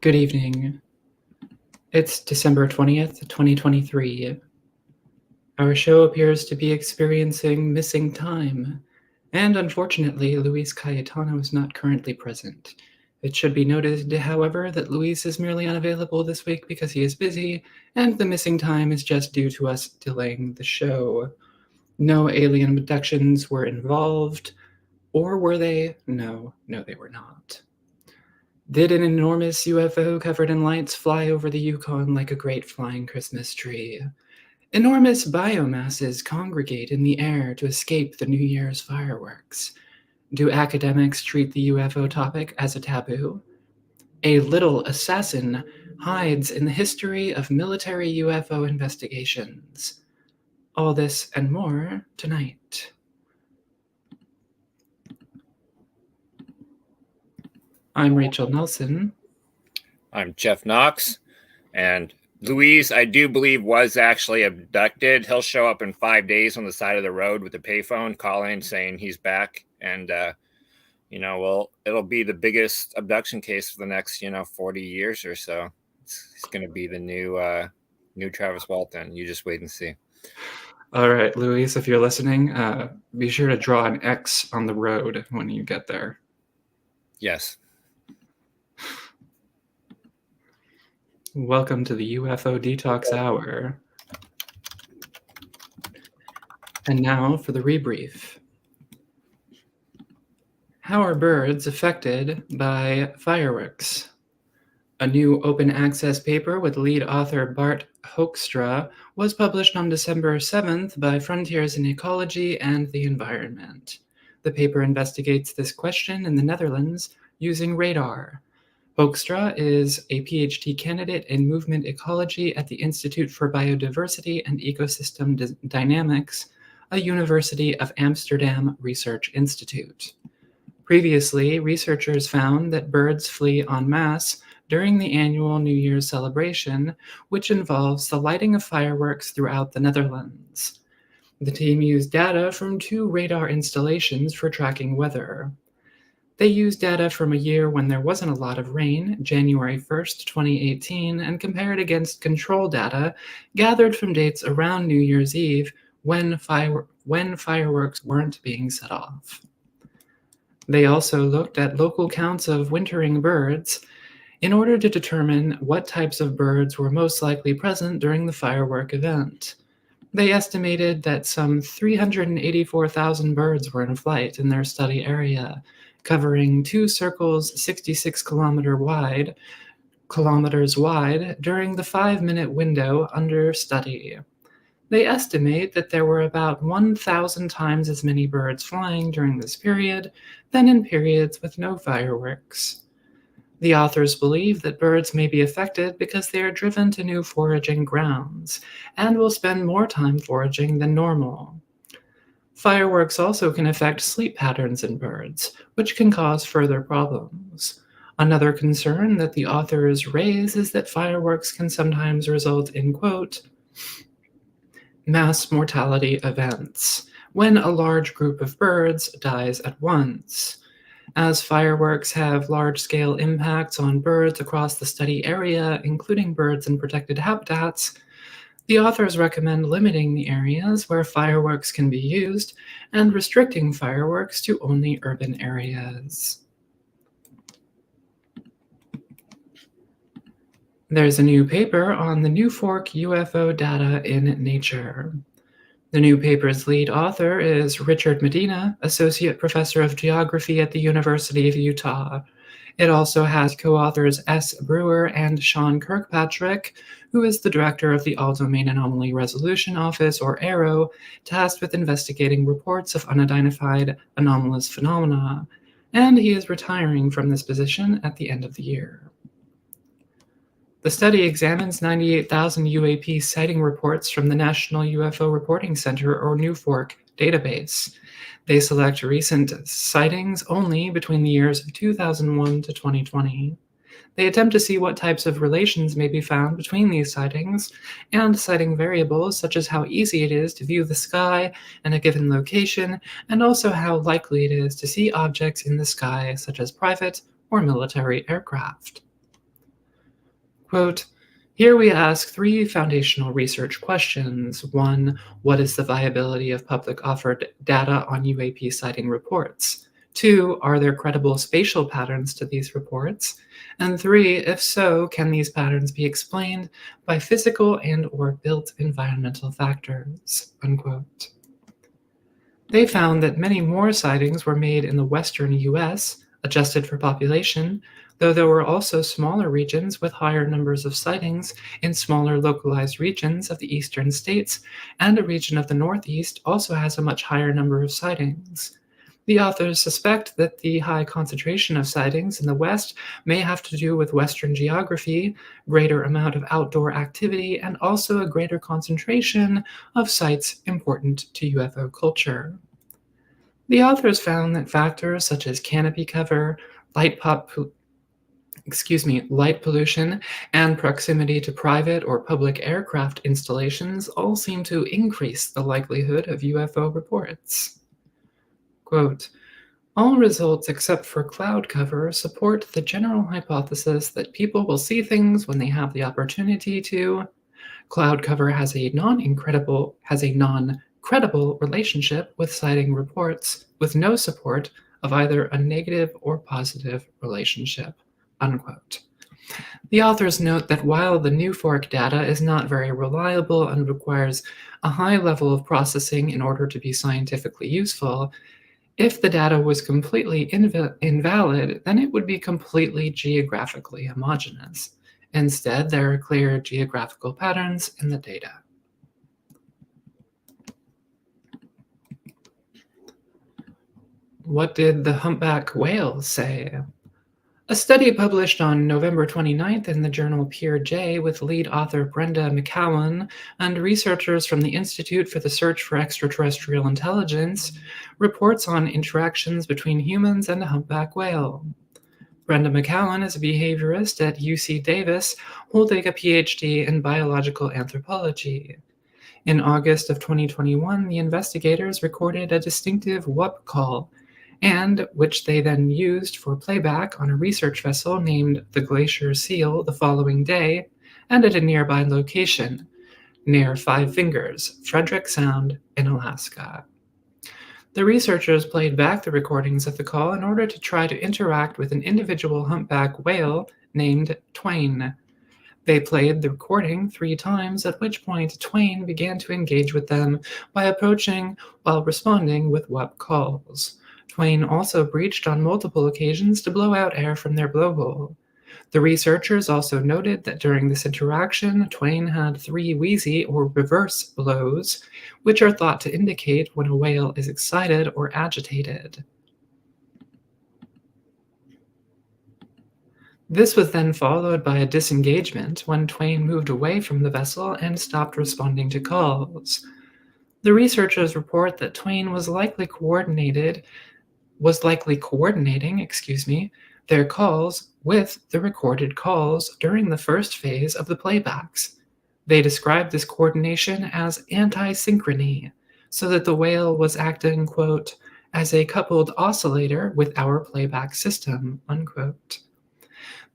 Good evening. It's December 20th, 2023. Our show appears to be experiencing missing time, and unfortunately, Luis Cayetano is not currently present. It should be noted, however, that Luis is merely unavailable this week because he is busy, and the missing time is just due to us delaying the show. No alien abductions were involved, or were they? No, they were not. Did an enormous UFO covered in lights fly over the Yukon like a great flying Christmas tree? Enormous biomasses congregate in the air to escape the New Year's fireworks. Do academics treat the UFO topic as a taboo? A little assassin hides in the history of military UFO investigations. All this and more tonight. I'm Rachel Nelson. I'm Jeff Knox, and Louise, I do believe, was actually abducted. He'll show up in 5 days on the side of the road with a payphone calling saying he's back. And, it'll be the biggest abduction case for the next, 40 years or so. It's going to be the new Travis Walton. You just wait and see. All right, Luis, if you're listening, be sure to draw an X on the road when you get there. Yes. Welcome to the UFO Detox Hour. And now for the rebrief. How are birds affected by fireworks? A new open access paper with lead author Bart Hoekstra was published on December 7th by Frontiers in Ecology and the Environment. The paper investigates this question in the Netherlands using radar. Hoekstra is a PhD candidate in movement ecology at the Institute for Biodiversity and Ecosystem Dynamics, a University of Amsterdam research institute. Previously, researchers found that birds flee en masse during the annual New Year's celebration, which involves the lighting of fireworks throughout the Netherlands. The team used data from 2 radar installations for tracking weather. They used data from a year when there wasn't a lot of rain, January 1st, 2018, and compared against control data gathered from dates around New Year's Eve when fireworks weren't being set off. They also looked at local counts of wintering birds in order to determine what types of birds were most likely present during the firework event. They estimated that some 384,000 birds were in flight in their study area, covering 2 circles 66 kilometers wide during the 5-minute window under study. They estimate that there were about 1,000 times as many birds flying during this period than in periods with no fireworks. The authors believe that birds may be affected because they are driven to new foraging grounds and will spend more time foraging than normal. Fireworks also can affect sleep patterns in birds, which can cause further problems. Another concern that the authors raise is that fireworks can sometimes result in, quote, mass mortality events, when a large group of birds dies at once. As fireworks have large-scale impacts on birds across the study area, including birds in protected habitats, the authors recommend limiting the areas where fireworks can be used and restricting fireworks to only urban areas. There's a new paper on the New Fork UFO data in Nature. The new paper's lead author is Richard Medina, Associate Professor of Geography at the University of Utah. It also has co-authors S. Brewer and Sean Kirkpatrick, who is the director of the All-Domain Anomaly Resolution Office, or AARO, tasked with investigating reports of unidentified anomalous phenomena, and he is retiring from this position at the end of the year. The study examines 98,000 UAP sighting reports from the National UFO Reporting Center, or NUFORC, database. They select recent sightings only between the years of 2001 to 2020. They attempt to see what types of relations may be found between these sightings and sighting variables such as how easy it is to view the sky in a given location, and also how likely it is to see objects in the sky such as private or military aircraft. Quote, here we ask three foundational research questions. One, what is the viability of public offered data on UAP sighting reports? Two, are there credible spatial patterns to these reports? And three, if so, can these patterns be explained by physical and or built environmental factors? Unquote. They found that many more sightings were made in the western US, adjusted for population, though there were also smaller regions with higher numbers of sightings in smaller localized regions of the eastern states, and a region of the Northeast also has a much higher number of sightings. The authors suspect that the high concentration of sightings in the West may have to do with Western geography, greater amount of outdoor activity, and also a greater concentration of sites important to UFO culture. The authors found that factors such as canopy cover, light pollution, and proximity to private or public aircraft installations all seem to increase the likelihood of UFO reports. Quote, all results except for cloud cover support the general hypothesis that people will see things when they have the opportunity to. Cloud cover has a non-credible relationship with sighting reports with no support of either a negative or positive relationship. Unquote. The authors note that while the new fork data is not very reliable and requires a high level of processing in order to be scientifically useful, if the data was completely invalid, then it would be completely geographically homogeneous. Instead, there are clear geographical patterns in the data. What did the humpback whale say? A study published on November 29th in the journal Peer J with lead author Brenda McCowan and researchers from the Institute for the Search for Extraterrestrial Intelligence reports on interactions between humans and a humpback whale. Brenda McCowan is a behaviorist at UC Davis, holding a PhD in biological anthropology. In August of 2021, the investigators recorded a distinctive whoop call, and which they then used for playback on a research vessel named the Glacier Seal the following day, and at a nearby location, near Five Fingers, Frederick Sound in Alaska. The researchers played back the recordings of the call in order to try to interact with an individual humpback whale named Twain. They played the recording 3 times, at which point Twain began to engage with them by approaching while responding with whoop calls. Twain also breached on multiple occasions to blow out air from their blowhole. The researchers also noted that during this interaction, Twain had 3 wheezy or reverse blows, which are thought to indicate when a whale is excited or agitated. This was then followed by a disengagement when Twain moved away from the vessel and stopped responding to calls. The researchers report that Twain was likely coordinating their calls with the recorded calls during the first phase of the playbacks. They described this coordination as anti-synchrony, so that the whale was acting, quote, as a coupled oscillator with our playback system, unquote.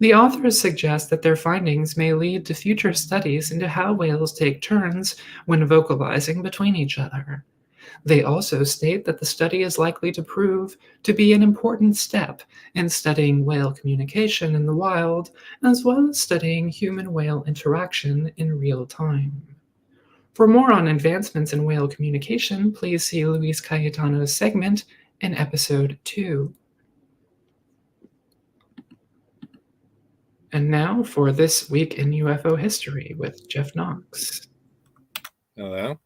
The authors suggest that their findings may lead to future studies into how whales take turns when vocalizing between each other. They also state that the study is likely to prove to be an important step in studying whale communication in the wild, as well as studying human-whale interaction in real time. For more on advancements in whale communication, please see Luis Cayetano's segment in episode 2. And now for This Week in UFO History with Jeff Knox. Hello.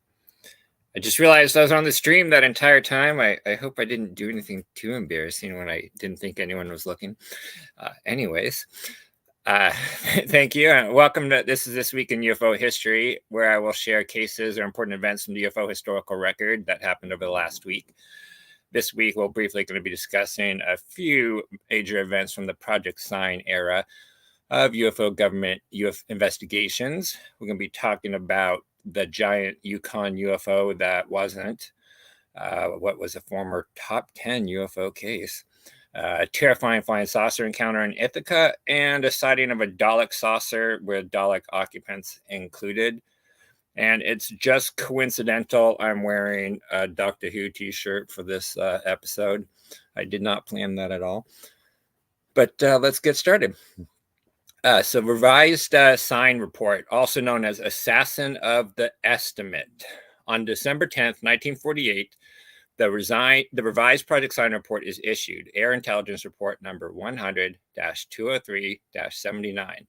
I just realized I was on the stream that entire time. I hope I didn't do anything too embarrassing when I didn't think anyone was looking. Anyways, thank you. And welcome to This Week in UFO History, where I will share cases or important events from the UFO historical record that happened over the last week. This week, we're briefly going to be discussing a few major events from the Project Sign era of UFO government investigations. We're going to be talking about the giant Yukon UFO that wasn't, what was a former top 10 UFO case. a terrifying flying saucer encounter in Ithaca, and a sighting of a Dalek saucer with Dalek occupants included. And it's just coincidental I'm wearing a Doctor Who t-shirt for this episode. I did not plan that at all. But let's get started. So revised sign report, also known as Assassin of the Estimate. On December 10th, 1948, the revised project sign report is issued, Air Intelligence Report number 100-203-79.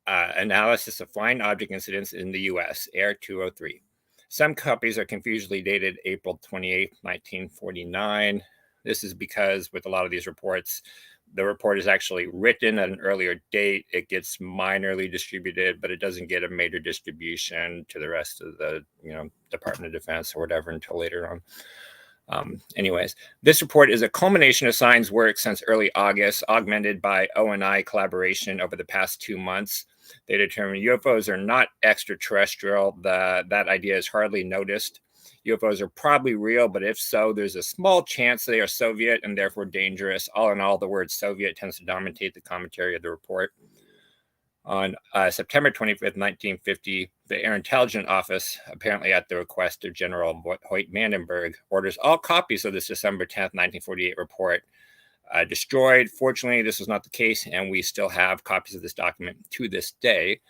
Analysis of flying object incidents in the U.S., Air 203. Some copies are confusedly dated April 28, 1949. This is because with a lot of these reports, the report is actually written at an earlier date. It gets minorly distributed, but it doesn't get a major distribution to the rest of the, Department of Defense or whatever until later on. Anyways, this report is a culmination of science work since early August, augmented by O&I collaboration over the past 2 months. They determined UFOs are not extraterrestrial. That idea is hardly noticed. UFOs are probably real, but if so, there's a small chance they are Soviet and therefore dangerous. All in all, the word Soviet tends to dominate the commentary of the report. On September 25th, 1950, the Air Intelligence Office, apparently at the request of General Hoyt-Vandenberg, orders all copies of this December 10th, 1948 report destroyed. Fortunately, this was not the case, and we still have copies of this document to this day.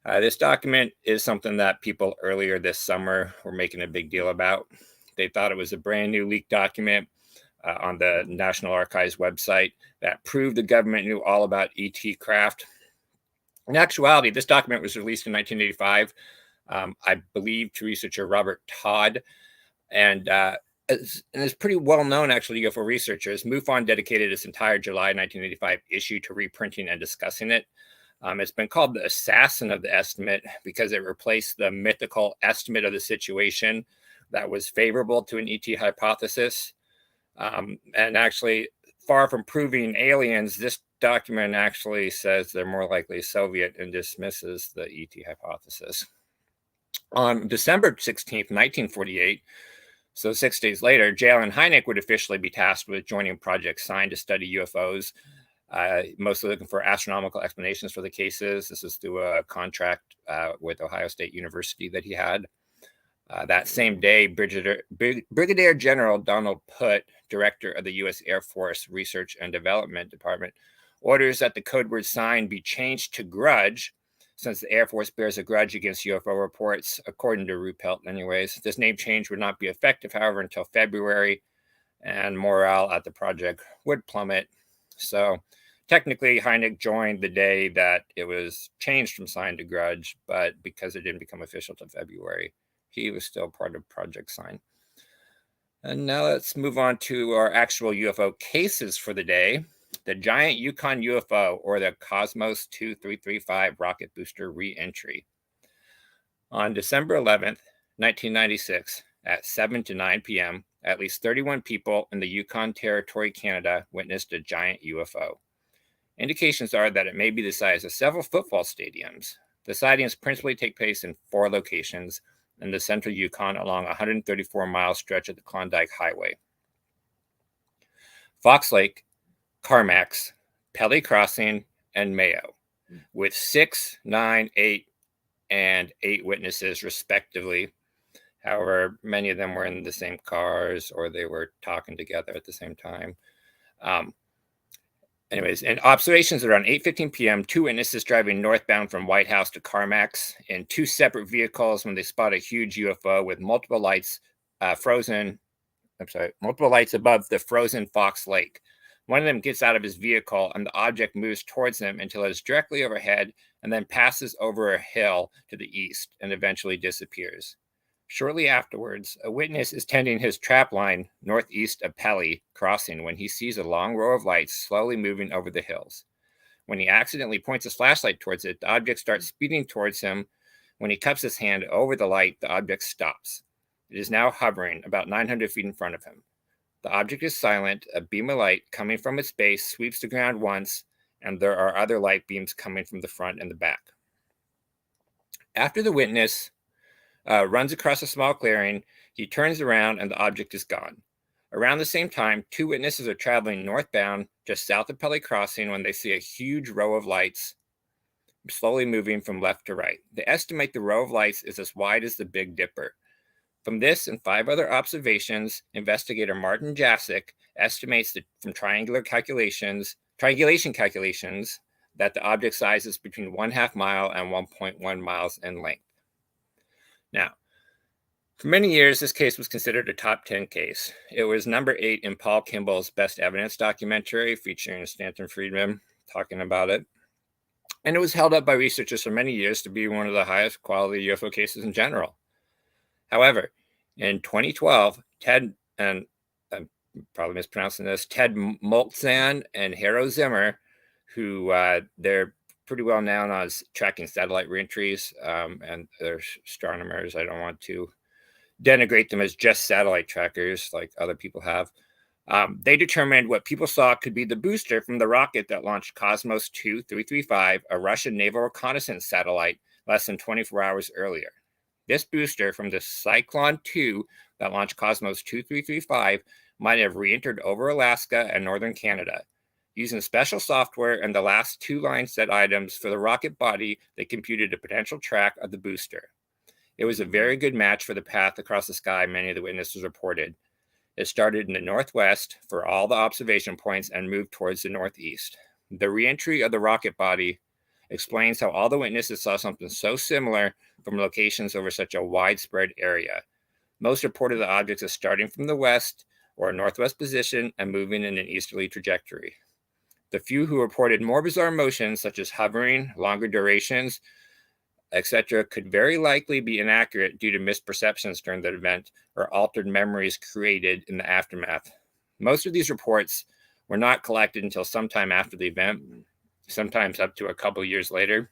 This document is something that people earlier this summer were making a big deal about. They thought it was a brand new leaked document on the National Archives website that proved the government knew all about ET craft. In actuality, this document was released in 1985, I believe, to researcher Robert Todd, and it's pretty well known, actually, UFO researchers. MUFON dedicated its entire July 1985 issue to reprinting and discussing it. It's been called the Assassin of the Estimate because it replaced the mythical estimate of the situation that was favorable to an ET hypothesis. And actually, far from proving aliens, this document actually says they're more likely Soviet and dismisses the ET hypothesis. On December 16th, 1948, so 6 days later, J.L. and Hynek would officially be tasked with joining Project Sign to study UFOs, mostly looking for astronomical explanations for the cases. This is through a contract with Ohio State University that he had. That same day, Brigadier General Donald Putt, director of the U.S. Air Force Research and Development Department, orders that the code word sign be changed to grudge, since the Air Force bears a grudge against UFO reports, according to Ruppelt anyways. This name change would not be effective, however, until February, and morale at the project would plummet. So technically, Hynek joined the day that it was changed from sign to grudge, but because it didn't become official till February, he was still part of Project Sign. And now let's move on to our actual UFO cases for the day. The giant Yukon UFO, or the Cosmos 2335 rocket booster re-entry. On December 11th, 1996, at 7 to 9 p.m., at least 31 people in the Yukon Territory, Canada, witnessed a giant UFO. Indications are that it may be the size of several football stadiums. The sightings principally take place in 4 locations in the central Yukon along a 134-mile stretch of the Klondike Highway: Fox Lake, Carmax, Pelly Crossing, and Mayo, with 6, 9, 8, and 8 witnesses, respectively. However, many of them were in the same cars or they were talking together at the same time. Anyways, in observations around 8:15 p.m., 2 witnesses driving northbound from White House to Carmax in 2 separate vehicles when they spot a huge UFO with multiple lights above the frozen Fox Lake. One of them gets out of his vehicle and the object moves towards them until it is directly overhead and then passes over a hill to the east and eventually disappears. Shortly afterwards, a witness is tending his trap line northeast of Pelly Crossing when he sees a long row of lights slowly moving over the hills. When he accidentally points his flashlight towards it, the object starts speeding towards him. When he cups his hand over the light, the object stops. It is now hovering about 900 feet in front of him. The object is silent. A beam of light coming from its base sweeps the ground once, and there are other light beams coming from the front and the back. After the witness runs across a small clearing, he turns around and the object is gone. Around the same time, two witnesses are traveling northbound just south of Pelly Crossing when they see a huge row of lights slowly moving from left to right. They estimate the row of lights is as wide as the Big Dipper. From this and 5 other observations, investigator Martin Jasic estimates that from triangulation calculations that the object size is between 1/2 mile and 1.1 miles in length. Now, for many years, this case was considered a top 10 case. It was number 8 in Paul Kimball's Best Evidence documentary featuring Stanton Friedman talking about it. And it was held up by researchers for many years to be one of the highest quality UFO cases in general. However, in 2012, Ted, and I'm probably mispronouncing this, Ted Moltzan and Haro Zimmer, who they're pretty well known as tracking satellite reentries, and they're astronomers. I don't want to denigrate them as just satellite trackers like other people have. They determined what people saw could be the booster from the rocket that launched Cosmos 2335, a Russian naval reconnaissance satellite, less than 24 hours earlier. This booster from the Cyclone 2 that launched Cosmos 2335 might have re-entered over Alaska and northern Canada. Using special software and the last 2 line set items for the rocket body, they computed a potential track of the booster. It was a very good match for the path across the sky many of the witnesses reported. It started in the northwest for all the observation points and moved towards the northeast. The reentry of the rocket body explains how all the witnesses saw something so similar from locations over such a widespread area. Most reported the objects as starting from the west or northwest position and moving in an easterly trajectory. The few who reported more bizarre motions, such as hovering, longer durations, etc., could very likely be inaccurate due to misperceptions during the event or altered memories created in the aftermath. Most of these reports were not collected until sometime after the event, sometimes up to a couple years later.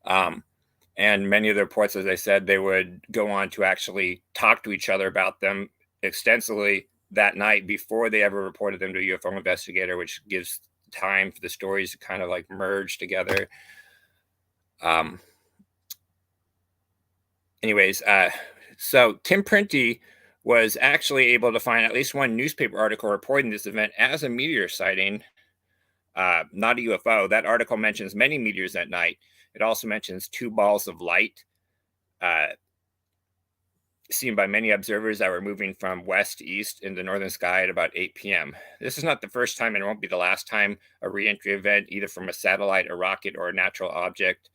And many of the reports, as I said, they would go on to actually talk to each other about them extensively that night before they ever reported them to a UFO investigator, which gives time for the stories to kind of like merge together. So Tim Printy was actually able to find at least one newspaper article reporting this event as a meteor sighting, not a UFO. That article mentions many meteors that night. It also mentions 2 balls of light seen by many observers that were moving from west to east in the northern sky at about 8 p.m. This is not the first time and it won't be the last time a reentry event, either from a satellite, a rocket, or a natural object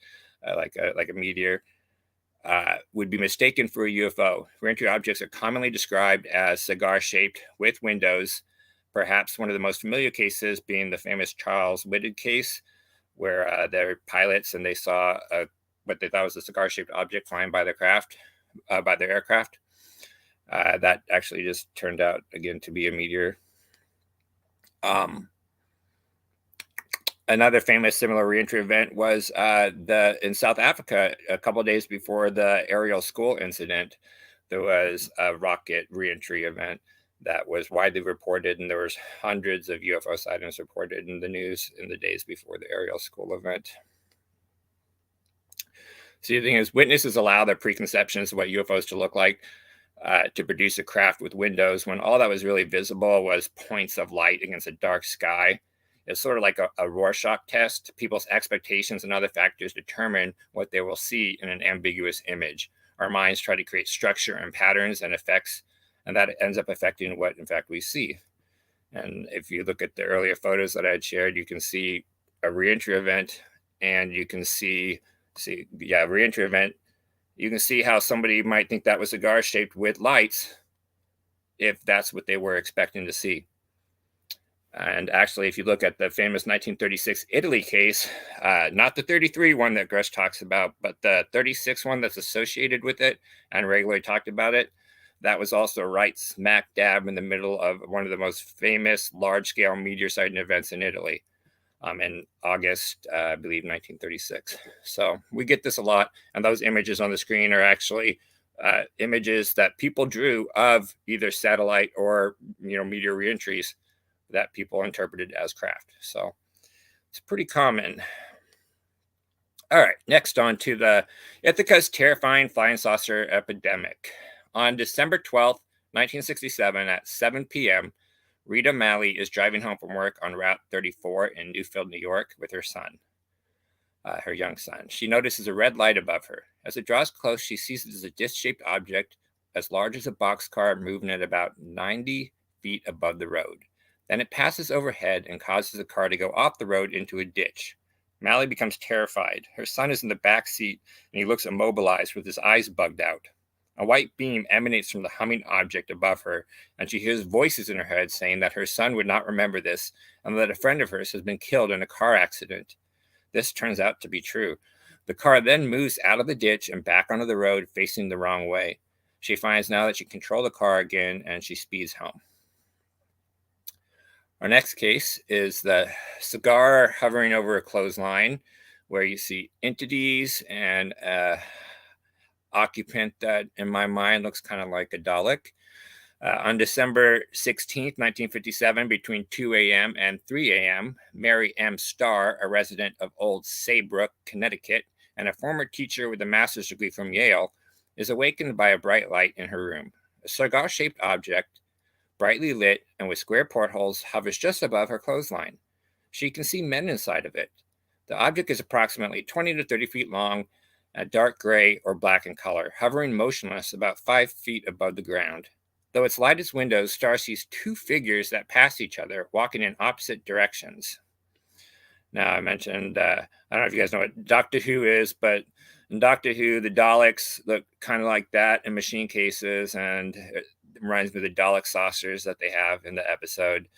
like a meteor, would be mistaken for a UFO. Reentry objects are commonly described as cigar-shaped with windows, perhaps one of the most familiar cases being the famous Charles Whitted case, where they're pilots and they saw what they thought was a cigar-shaped object flying by their aircraft. That actually just turned out, again, to be a meteor. Another famous similar reentry event was in South Africa a couple of days before the Ariel School incident. There was a rocket reentry event that was widely reported, and there was hundreds of UFO sightings reported in the news in the days before the Ariel School event. So the thing is, witnesses allow their preconceptions of what UFOs to look like to produce a craft with windows when all that was really visible was points of light against a dark sky. It's sort of like a Rorschach test. People's expectations and other factors determine what they will see in an ambiguous image. Our minds try to create structure and patterns and effects, and that ends up affecting what, in fact, we see. And if you look at the earlier photos that I had shared, you can see a reentry event, and you can see reentry event. You can see how somebody might think that was a cigar shaped with lights if that's what they were expecting to see. And actually, if you look at the famous 1936 Italy case, not the 33 one that Grush talks about, but the 36 one that's associated with it and regularly talked about it, that was also right smack dab in the middle of one of the most famous large-scale meteor sighting events in Italy in August, I believe, 1936. So we get this a lot, and those images on the screen are actually images that people drew of either satellite or meteor reentries that people interpreted as craft. So it's pretty common. All right, next on to the Ithaca's terrifying flying saucer epidemic. On December 12th, 1967 at 7 p.m., Rita Malley is driving home from work on Route 34 in Newfield, New York, with her son, her young son. She notices a red light above her. As it draws close, she sees it as a disc-shaped object as large as a boxcar moving at about 90 feet above the road. Then it passes overhead and causes the car to go off the road into a ditch. Malley becomes terrified. Her son is in the back seat, and he looks immobilized with his eyes bugged out. A white beam emanates from the humming object above her, and she hears voices in her head saying that her son would not remember this and that a friend of hers has been killed in a car accident. This turns out to be true. The car then moves out of the ditch and back onto the road, facing the wrong way. She finds now that she can control the car again, and she speeds home. Our next case is the cigar hovering over a clothesline, where you see entities and occupant that, in my mind, looks kind of like a Dalek. On December 16th, 1957, between 2 a.m. and 3 a.m., Mary M. Starr, a resident of Old Saybrook, Connecticut, and a former teacher with a master's degree from Yale, is awakened by a bright light in her room. A cigar-shaped object, brightly lit and with square portholes, hovers just above her clothesline. She can see men inside of it. The object is approximately 20 to 30 feet long, dark gray or black in color, hovering motionless about 5 feet above the ground. Though its light is windows, Starr sees two figures that pass each other, walking in opposite directions. Now, I mentioned, I don't know if you guys know what Doctor Who is, but in Doctor Who, the Daleks look kind of like that in machine cases, and it reminds me of the Dalek saucers that they have in the episode.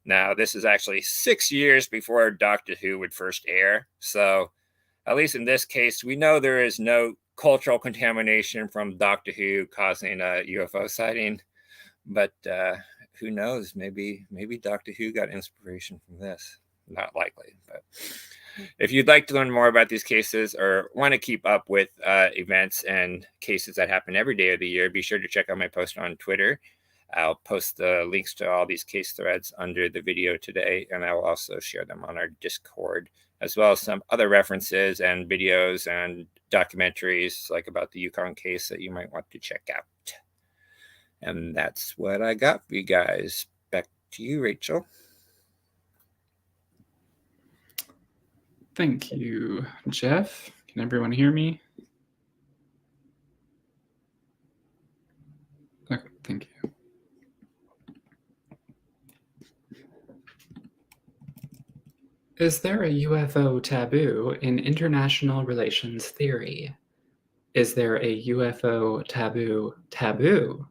Now, this is actually 6 years before Doctor Who would first air, so at least in this case, we know there is no cultural contamination from Doctor Who causing a UFO sighting, but who knows? Maybe Doctor Who got inspiration from this. Not likely, but if you'd like to learn more about these cases or want to keep up with events and cases that happen every day of the year, be sure to check out my post on Twitter. I'll post the links to all these case threads under the video today, and I will also share them on our Discord, as well as some other references and videos and documentaries like about the Yukon case that you might want to check out. And that's what I got for you guys. Back to you, Rachel. Thank you, Jeff. Can everyone hear me? Okay, thank you. Is there a UFO taboo in international relations theory? Is there a UFO taboo?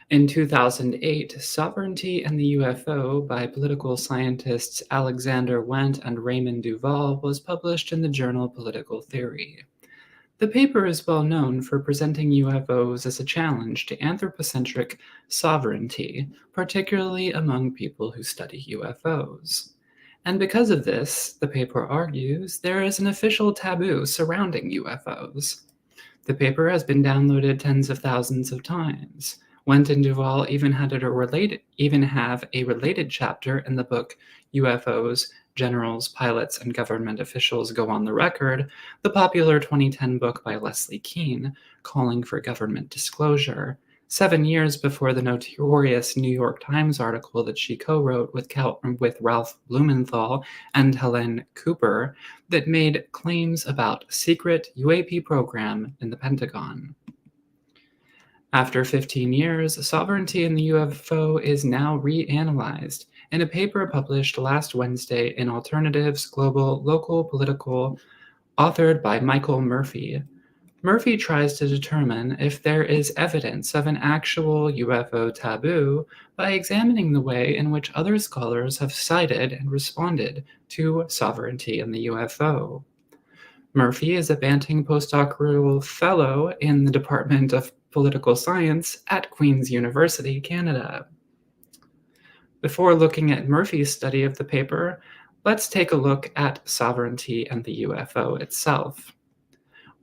In 2008, Sovereignty and the UFO by political scientists Alexander Wendt and Raymond Duval was published in the journal Political Theory. The paper is well known for presenting UFOs as a challenge to anthropocentric sovereignty, particularly among people who study UFOs. And because of this, the paper argues, there is an official taboo surrounding UFOs. The paper has been downloaded tens of thousands of times. Wendt and Duval even have a related chapter in the book UFOs, Generals, Pilots, and Government Officials Go on the Record, the popular 2010 book by Leslie Kean, calling for government disclosure, 7 years before the notorious New York Times article that she co-wrote with Ralph Blumenthal and Helene Cooper that made claims about secret UAP program in the Pentagon. After 15 years, sovereignty in the UFO is now reanalyzed in a paper published last Wednesday in Alternatives Global Local Political, authored by Michael Murphy. Murphy tries to determine if there is evidence of an actual UFO taboo by examining the way in which other scholars have cited and responded to sovereignty in the UFO. Murphy is a Banting postdoctoral fellow in the Department of Political Science at Queen's University, Canada. Before looking at Murphy's study of the paper, let's take a look at sovereignty and the UFO itself.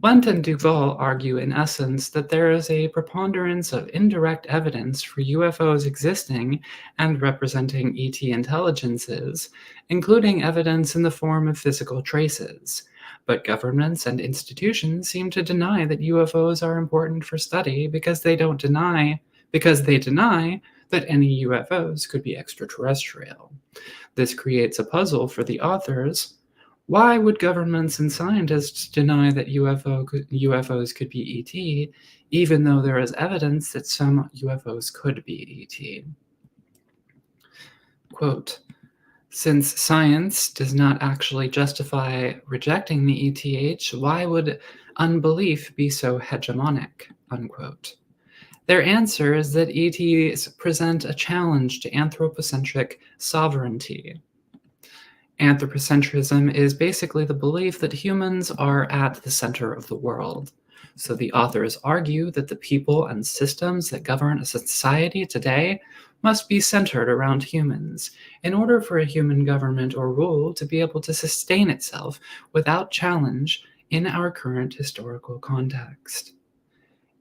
Wendt and Duval argue in essence that there is a preponderance of indirect evidence for UFOs existing and representing ET intelligences, including evidence in the form of physical traces. But governments and institutions seem to deny that UFOs are important for study because they don't deny because they deny that any UFOs could be extraterrestrial. This creates a puzzle for the authors. Why would governments and scientists deny that UFOs could be ET, even though there is evidence that some UFOs could be ET? Quote, since science does not actually justify rejecting the ETH, why would unbelief be so hegemonic? Unquote. Their answer is that ETs present a challenge to anthropocentric sovereignty. Anthropocentrism is basically the belief that humans are at the center of the world. So the authors argue that the people and systems that govern a society today must be centered around humans in order for a human government or rule to be able to sustain itself without challenge in our current historical context.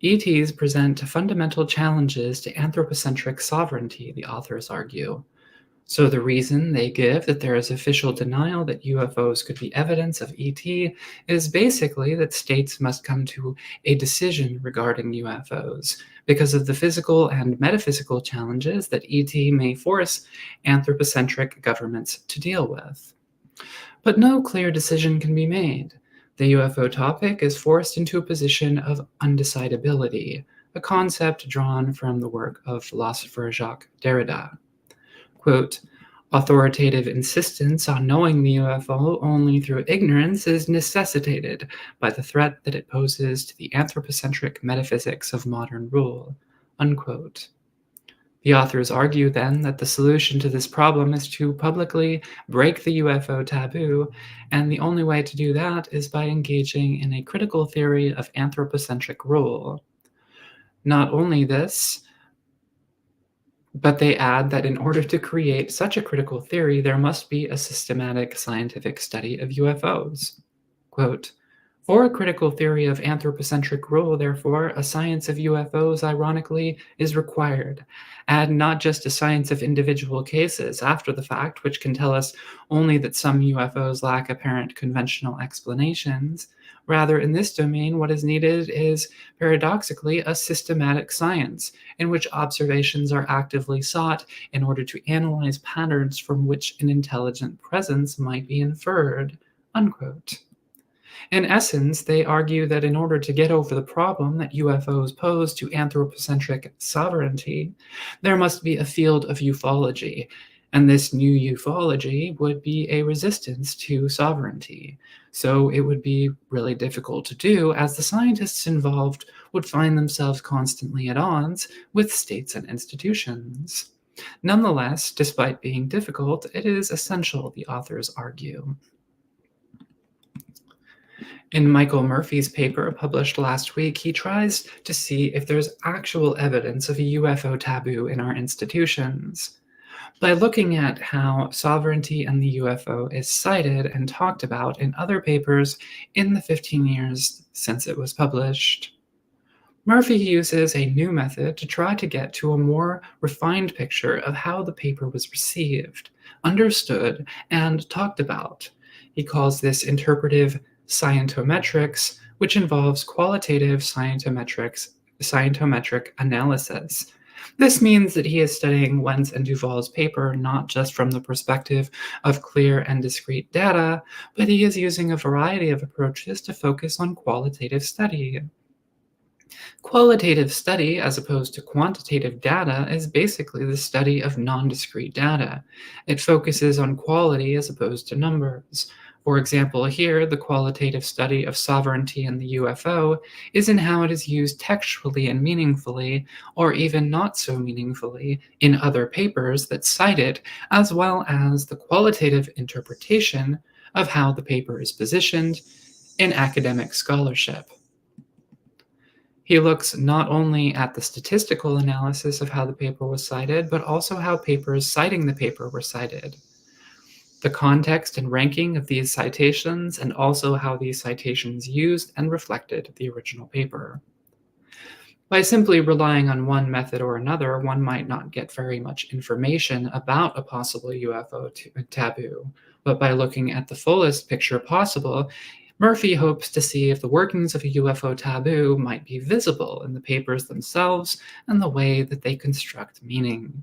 ETs present fundamental challenges to anthropocentric sovereignty, the authors argue. So the reason they give that there is official denial that UFOs could be evidence of ET is basically that states must come to a decision regarding UFOs because of the physical and metaphysical challenges that ET may force anthropocentric governments to deal with. But no clear decision can be made. The UFO topic is forced into a position of undecidability, a concept drawn from the work of philosopher Jacques Derrida. Quote, authoritative insistence on knowing the UFO only through ignorance is necessitated by the threat that it poses to the anthropocentric metaphysics of modern rule. Unquote. The authors argue then that the solution to this problem is to publicly break the UFO taboo, and the only way to do that is by engaging in a critical theory of anthropocentric rule. Not only this, but they add that in order to create such a critical theory, there must be a systematic scientific study of UFOs. Quote, for a critical theory of anthropocentric rule, therefore, a science of UFOs, ironically, is required, and not just a science of individual cases after the fact, which can tell us only that some UFOs lack apparent conventional explanations. Rather, in this domain, what is needed is, paradoxically, a systematic science in which observations are actively sought in order to analyze patterns from which an intelligent presence might be inferred. Unquote. In essence, they argue that in order to get over the problem that UFOs pose to anthropocentric sovereignty, there must be a field of ufology, and this new ufology would be a resistance to sovereignty. So it would be really difficult to do, as the scientists involved would find themselves constantly at odds with states and institutions. Nonetheless, despite being difficult, it is essential, the authors argue. In Michael Murphy's paper published last week, he tries to see if there's actual evidence of a UFO taboo in our institutions. By looking at how sovereignty and the UFO is cited and talked about in other papers in the 15 years since it was published. Murphy uses a new method to try to get to a more refined picture of how the paper was received, understood, and talked about. He calls this interpretive scientometrics, which involves qualitative scientometric analysis. This means that he is studying Wentz and Duvall's paper not just from the perspective of clear and discrete data, but he is using a variety of approaches to focus on qualitative study. Qualitative study, as opposed to quantitative data, is basically the study of non-discrete data. It focuses on quality as opposed to numbers. For example, here, the qualitative study of sovereignty in the UFO is in how it is used textually and meaningfully, or even not so meaningfully, in other papers that cite it, as well as the qualitative interpretation of how the paper is positioned in academic scholarship. He looks not only at the statistical analysis of how the paper was cited, but also how papers citing the paper were cited, the context and ranking of these citations, and also how these citations used and reflected the original paper. By simply relying on one method or another, one might not get very much information about a possible UFO taboo, but by looking at the fullest picture possible, Murphy hopes to see if the workings of a UFO taboo might be visible in the papers themselves and the way that they construct meaning.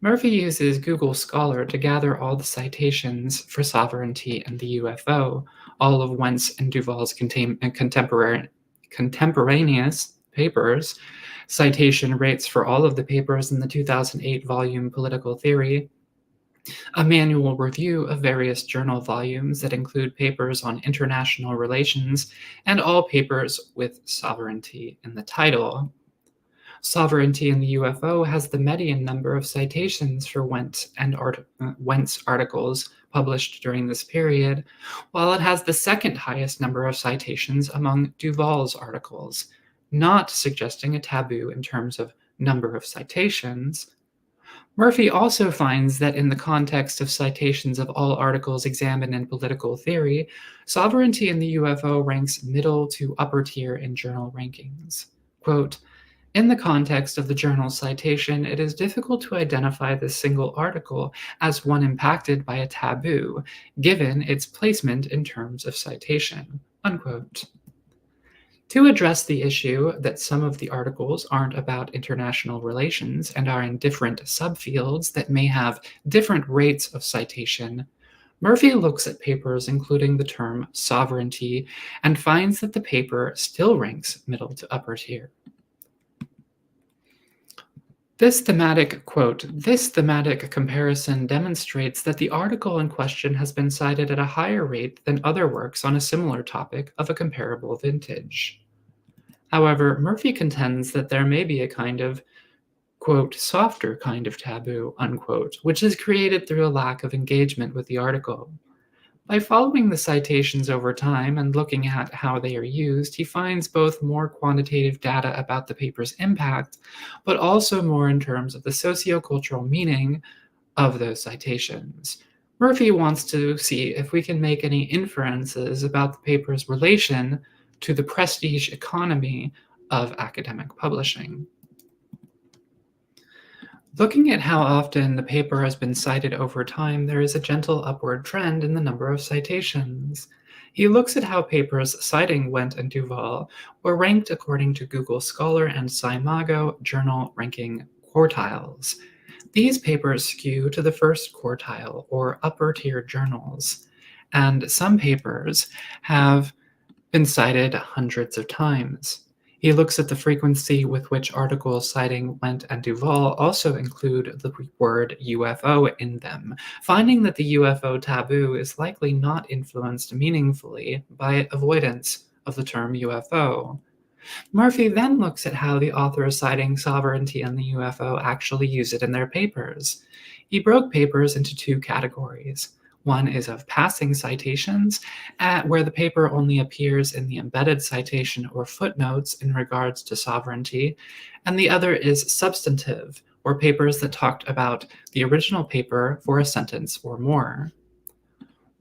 Murphy uses Google Scholar to gather all the citations for sovereignty and the UFO, all of Wentz and Duvall's contemporaneous papers, citation rates for all of the papers in the 2008 volume Political Theory, a manual review of various journal volumes that include papers on international relations, and all papers with sovereignty in the title. Sovereignty in the UFO has the median number of citations for Wentz articles published during this period, while it has the second highest number of citations among Duvall's articles, not suggesting a taboo in terms of number of citations. Murphy also finds that in the context of citations of all articles examined in political theory, sovereignty in the UFO ranks middle to upper tier in journal rankings. Quote, in the context of the journal citation, it is difficult to identify this single article as one impacted by a taboo, given its placement in terms of citation, unquote. To address the issue that some of the articles aren't about international relations and are in different subfields that may have different rates of citation, Murphy looks at papers including the term sovereignty and finds that the paper still ranks middle to upper tier. This thematic comparison demonstrates that the article in question has been cited at a higher rate than other works on a similar topic of a comparable vintage. However, Murphy contends that there may be a kind of, quote, softer kind of taboo, unquote, which is created through a lack of engagement with the article. By following the citations over time and looking at how they are used, he finds both more quantitative data about the paper's impact, but also more in terms of the sociocultural meaning of those citations. Murphy wants to see if we can make any inferences about the paper's relation to the prestige economy of academic publishing. Looking at how often the paper has been cited over time, there is a gentle upward trend in the number of citations. He looks at how papers citing Wendt and Duvall were ranked according to Google Scholar and SciMago journal ranking quartiles. These papers skew to the first quartile, or upper tier journals, and some papers have been cited hundreds of times. He looks at the frequency with which articles citing Wendt and Duvall also include the word UFO in them, finding that the UFO taboo is likely not influenced meaningfully by avoidance of the term UFO. Murphy then looks at how the authors citing sovereignty and the UFO actually use it in their papers. He broke papers into two categories. One is of passing citations, where the paper only appears in the embedded citation or footnotes in regards to sovereignty, and the other is substantive, or papers that talked about the original paper for a sentence or more.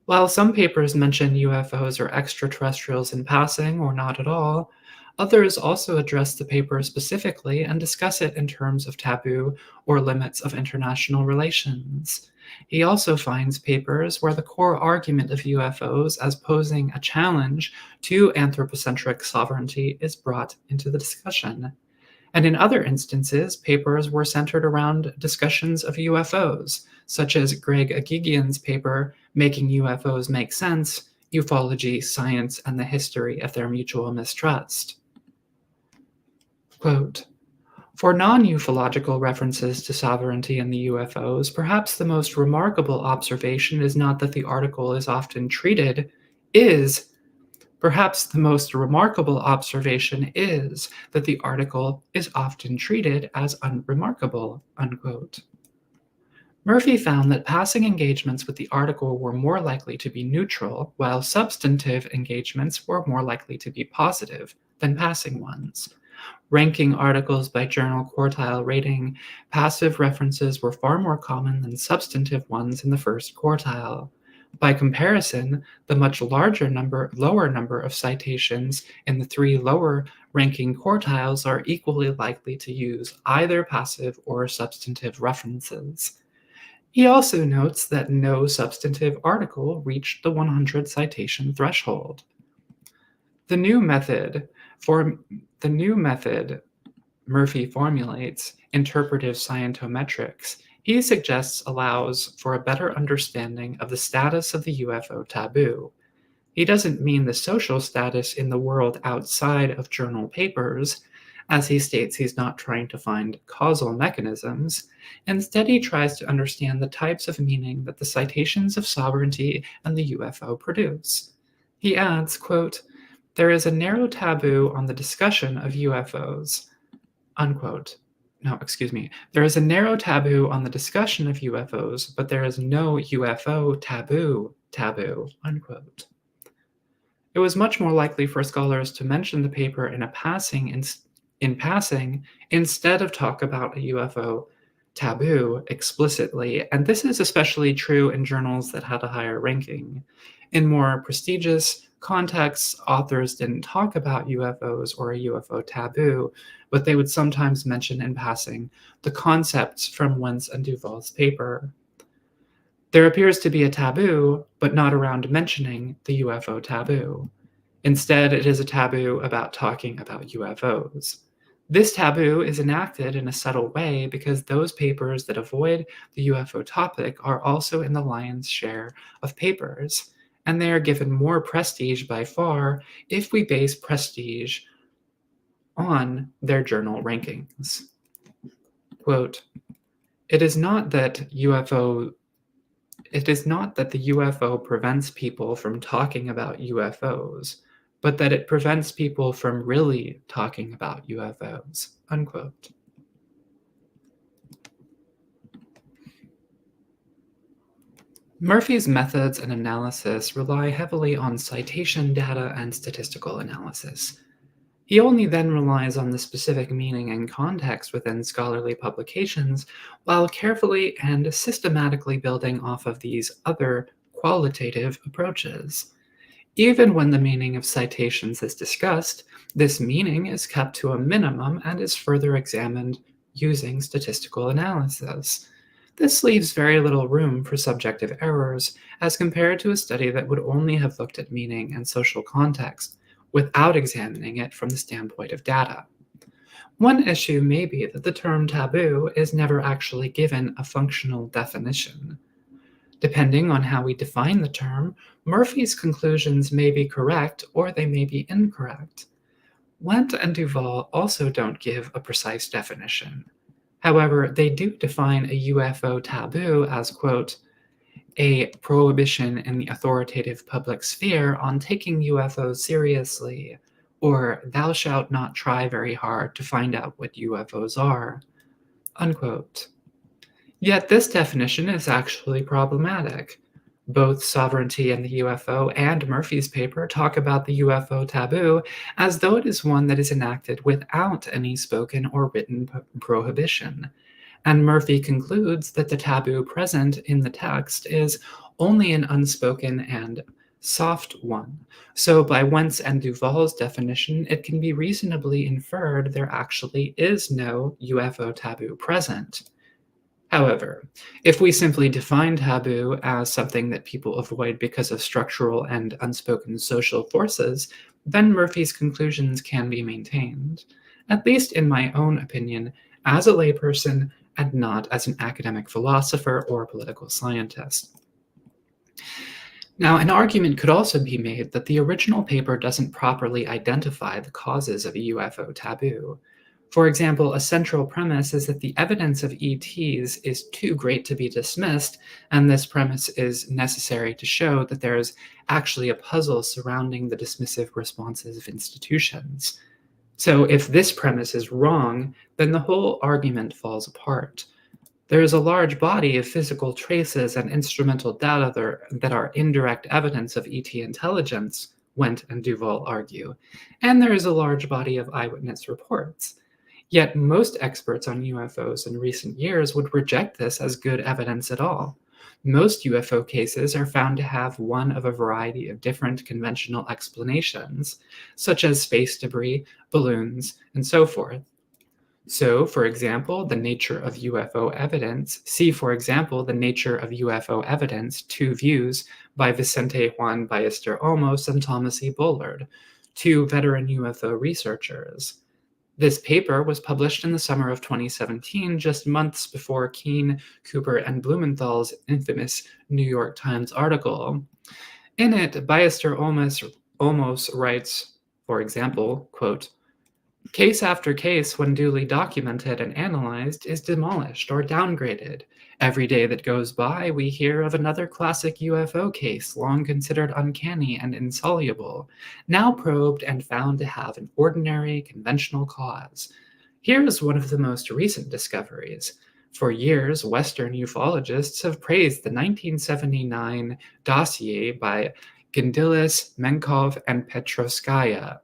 While some papers mention UFOs or extraterrestrials in passing or not at all, others also address the paper specifically and discuss it in terms of taboo or limits of international relations. He also finds papers where the core argument of UFOs as posing a challenge to anthropocentric sovereignty is brought into the discussion. And in other instances, papers were centered around discussions of UFOs, such as Greg Agigian's paper, Making UFOs Make Sense, Ufology, Science, and the History of Their Mutual Mistrust. Quote, for non-ufological references to sovereignty in the UFOs, perhaps the most remarkable observation is not that the article is often treated, perhaps the most remarkable observation is that the article is often treated as unremarkable, unquote. Murphy found that passing engagements with the article were more likely to be neutral, while substantive engagements were more likely to be positive than passing ones. Ranking articles by journal quartile rating, passive references were far more common than substantive ones in the first quartile. By comparison, the much lower number of citations in the three lower ranking quartiles are equally likely to use either passive or substantive references. He also notes that no substantive article reached the 100 citation threshold. The new method Murphy formulates, interpretive scientometrics, he suggests allows for a better understanding of the status of the UFO taboo. He doesn't mean the social status in the world outside of journal papers, as he states he's not trying to find causal mechanisms. Instead, he tries to understand the types of meaning that the citations of sovereignty and the UFO produce. He adds, quote, "There is a narrow taboo on the discussion of UFOs," unquote. No, excuse me. There is a narrow taboo on the discussion of UFOs, but there is no UFO taboo, unquote. It was much more likely for scholars to mention the paper in passing instead of talk about a UFO taboo explicitly, and this is especially true in journals that had a higher ranking. In more prestigious contexts, authors didn't talk about UFOs or a UFO taboo, but they would sometimes mention in passing the concepts from Wentz and Duvall's paper. There appears to be a taboo, but not around mentioning the UFO taboo. Instead, it is a taboo about talking about UFOs. This taboo is enacted in a subtle way because those papers that avoid the UFO topic are also in the lion's share of papers, and they are given more prestige by far if we base prestige on their journal rankings. Quote, It is not that the UFO prevents people from talking about UFOs, but that it prevents people from really talking about UFOs," unquote. Murphy's methods and analysis rely heavily on citation data and statistical analysis. He only then relies on the specific meaning and context within scholarly publications while carefully and systematically building off of these other qualitative approaches. Even when the meaning of citations is discussed, this meaning is kept to a minimum and is further examined using statistical analysis. This leaves very little room for subjective errors as compared to a study that would only have looked at meaning and social context without examining it from the standpoint of data. One issue may be that the term taboo is never actually given a functional definition. Depending on how we define the term, Murphy's conclusions may be correct or they may be incorrect. Went and Duvall also don't give a precise definition. However, they do define a UFO taboo as, quote, "a prohibition in the authoritative public sphere on taking UFOs seriously," or "thou shalt not try very hard to find out what UFOs are," unquote. Yet this definition is actually problematic. Both Sovereignty and the UFO and Murphy's paper talk about the UFO taboo as though it is one that is enacted without any spoken or written prohibition. And Murphy concludes that the taboo present in the text is only an unspoken and soft one. So by Wentz and Duvall's definition, it can be reasonably inferred there actually is no UFO taboo present. However, if we simply define taboo as something that people avoid because of structural and unspoken social forces, then Murphy's conclusions can be maintained, at least in my own opinion, as a layperson and not as an academic philosopher or political scientist. Now, an argument could also be made that the original paper doesn't properly identify the causes of a UFO taboo. For example, a central premise is that the evidence of ETs is too great to be dismissed, and this premise is necessary to show that there is actually a puzzle surrounding the dismissive responses of institutions. So if this premise is wrong, then the whole argument falls apart. There is a large body of physical traces and instrumental data that are indirect evidence of ET intelligence, Went and Duvall argue, and there is a large body of eyewitness reports. Yet most experts on UFOs in recent years would reject this as good evidence at all. Most UFO cases are found to have one of a variety of different conventional explanations, such as space debris, balloons, and so forth. So, for example, the nature of UFO evidence. See, for example, the nature of UFO evidence, Two Views, by Vicente Juan Ballester Olmos and Thomas E. Bullard, two veteran UFO researchers. This paper was published in the summer of 2017, just months before Keene, Cooper, and Blumenthal's infamous New York Times article. In it, Ballester Olmos writes, for example, quote, "Case after case, when duly documented and analyzed, is demolished or downgraded. Every day that goes by, we hear of another classic UFO case, long considered uncanny and insoluble, now probed and found to have an ordinary, conventional cause. Here is one of the most recent discoveries. For years, Western ufologists have praised the 1979 dossier by Gendilis, Menkov, and Petrovskaya,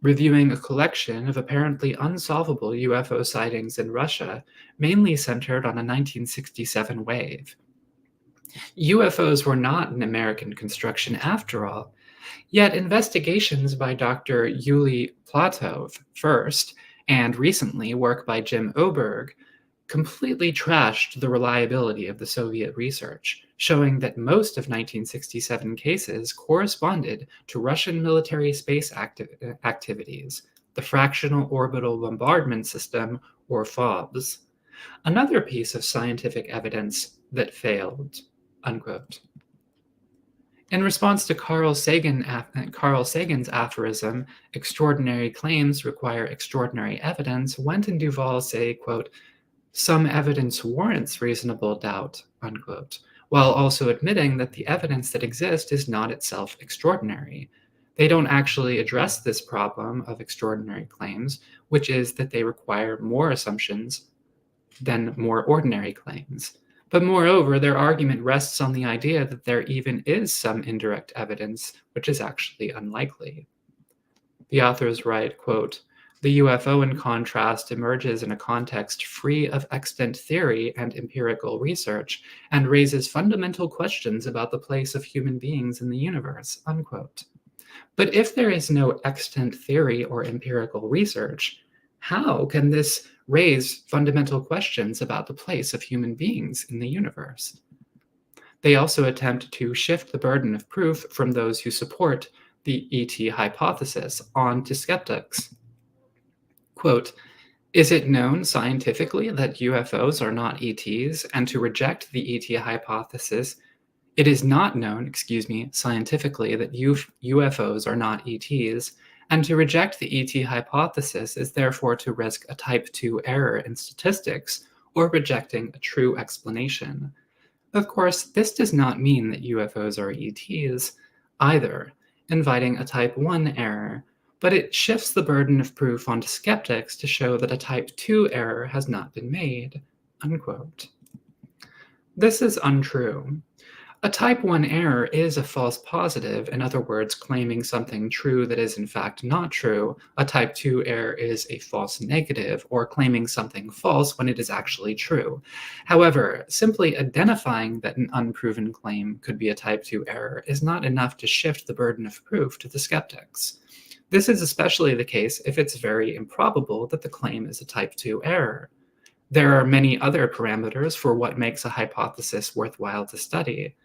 reviewing a collection of apparently unsolvable UFO sightings in Russia, mainly centered on a 1967 wave. UFOs were not an American construction after all, yet investigations by Dr. Yuli Platov first, and recently work by Jim Oberg, completely trashed the reliability of the Soviet research, showing that most of 1967 cases corresponded to Russian military space activities, the Fractional Orbital Bombardment System, or FOBS. Another piece of scientific evidence that failed, unquote. In response to Carl Sagan's aphorism, extraordinary claims require extraordinary evidence, Wendt and Duvall say, quote, "Some evidence warrants reasonable doubt," unquote, while also admitting that the evidence that exists is not itself extraordinary. They don't actually address this problem of extraordinary claims, which is that they require more assumptions than more ordinary claims. But moreover, their argument rests on the idea that there even is some indirect evidence, which is actually unlikely. The authors write, quote, "The UFO, in contrast, emerges in a context free of extant theory and empirical research, and raises fundamental questions about the place of human beings in the universe," unquote. But if there is no extant theory or empirical research, how can this raise fundamental questions about the place of human beings in the universe? They also attempt to shift the burden of proof from those who support the ET hypothesis on to skeptics. Quote, "Is it known scientifically that UFOs are not ETs, and to reject the ET hypothesis, it is not known, scientifically that UFOs are not ETs, and to reject the ET hypothesis is therefore to risk a type 2 error in statistics or rejecting a true explanation. Of course, this does not mean that UFOs are ETs either, inviting a type 1 error, but it shifts the burden of proof onto skeptics to show that a type 2 error has not been made," unquote. This is untrue. A type 1 error is a false positive, in other words, claiming something true that is in fact not true. A type 2 error is a false negative, or claiming something false when it is actually true. However, simply identifying that an unproven claim could be a type 2 error is not enough to shift the burden of proof to the skeptics. This is especially the case if it's very improbable that the claim is a type 2 error. There are many other parameters for what makes a hypothesis worthwhile to study.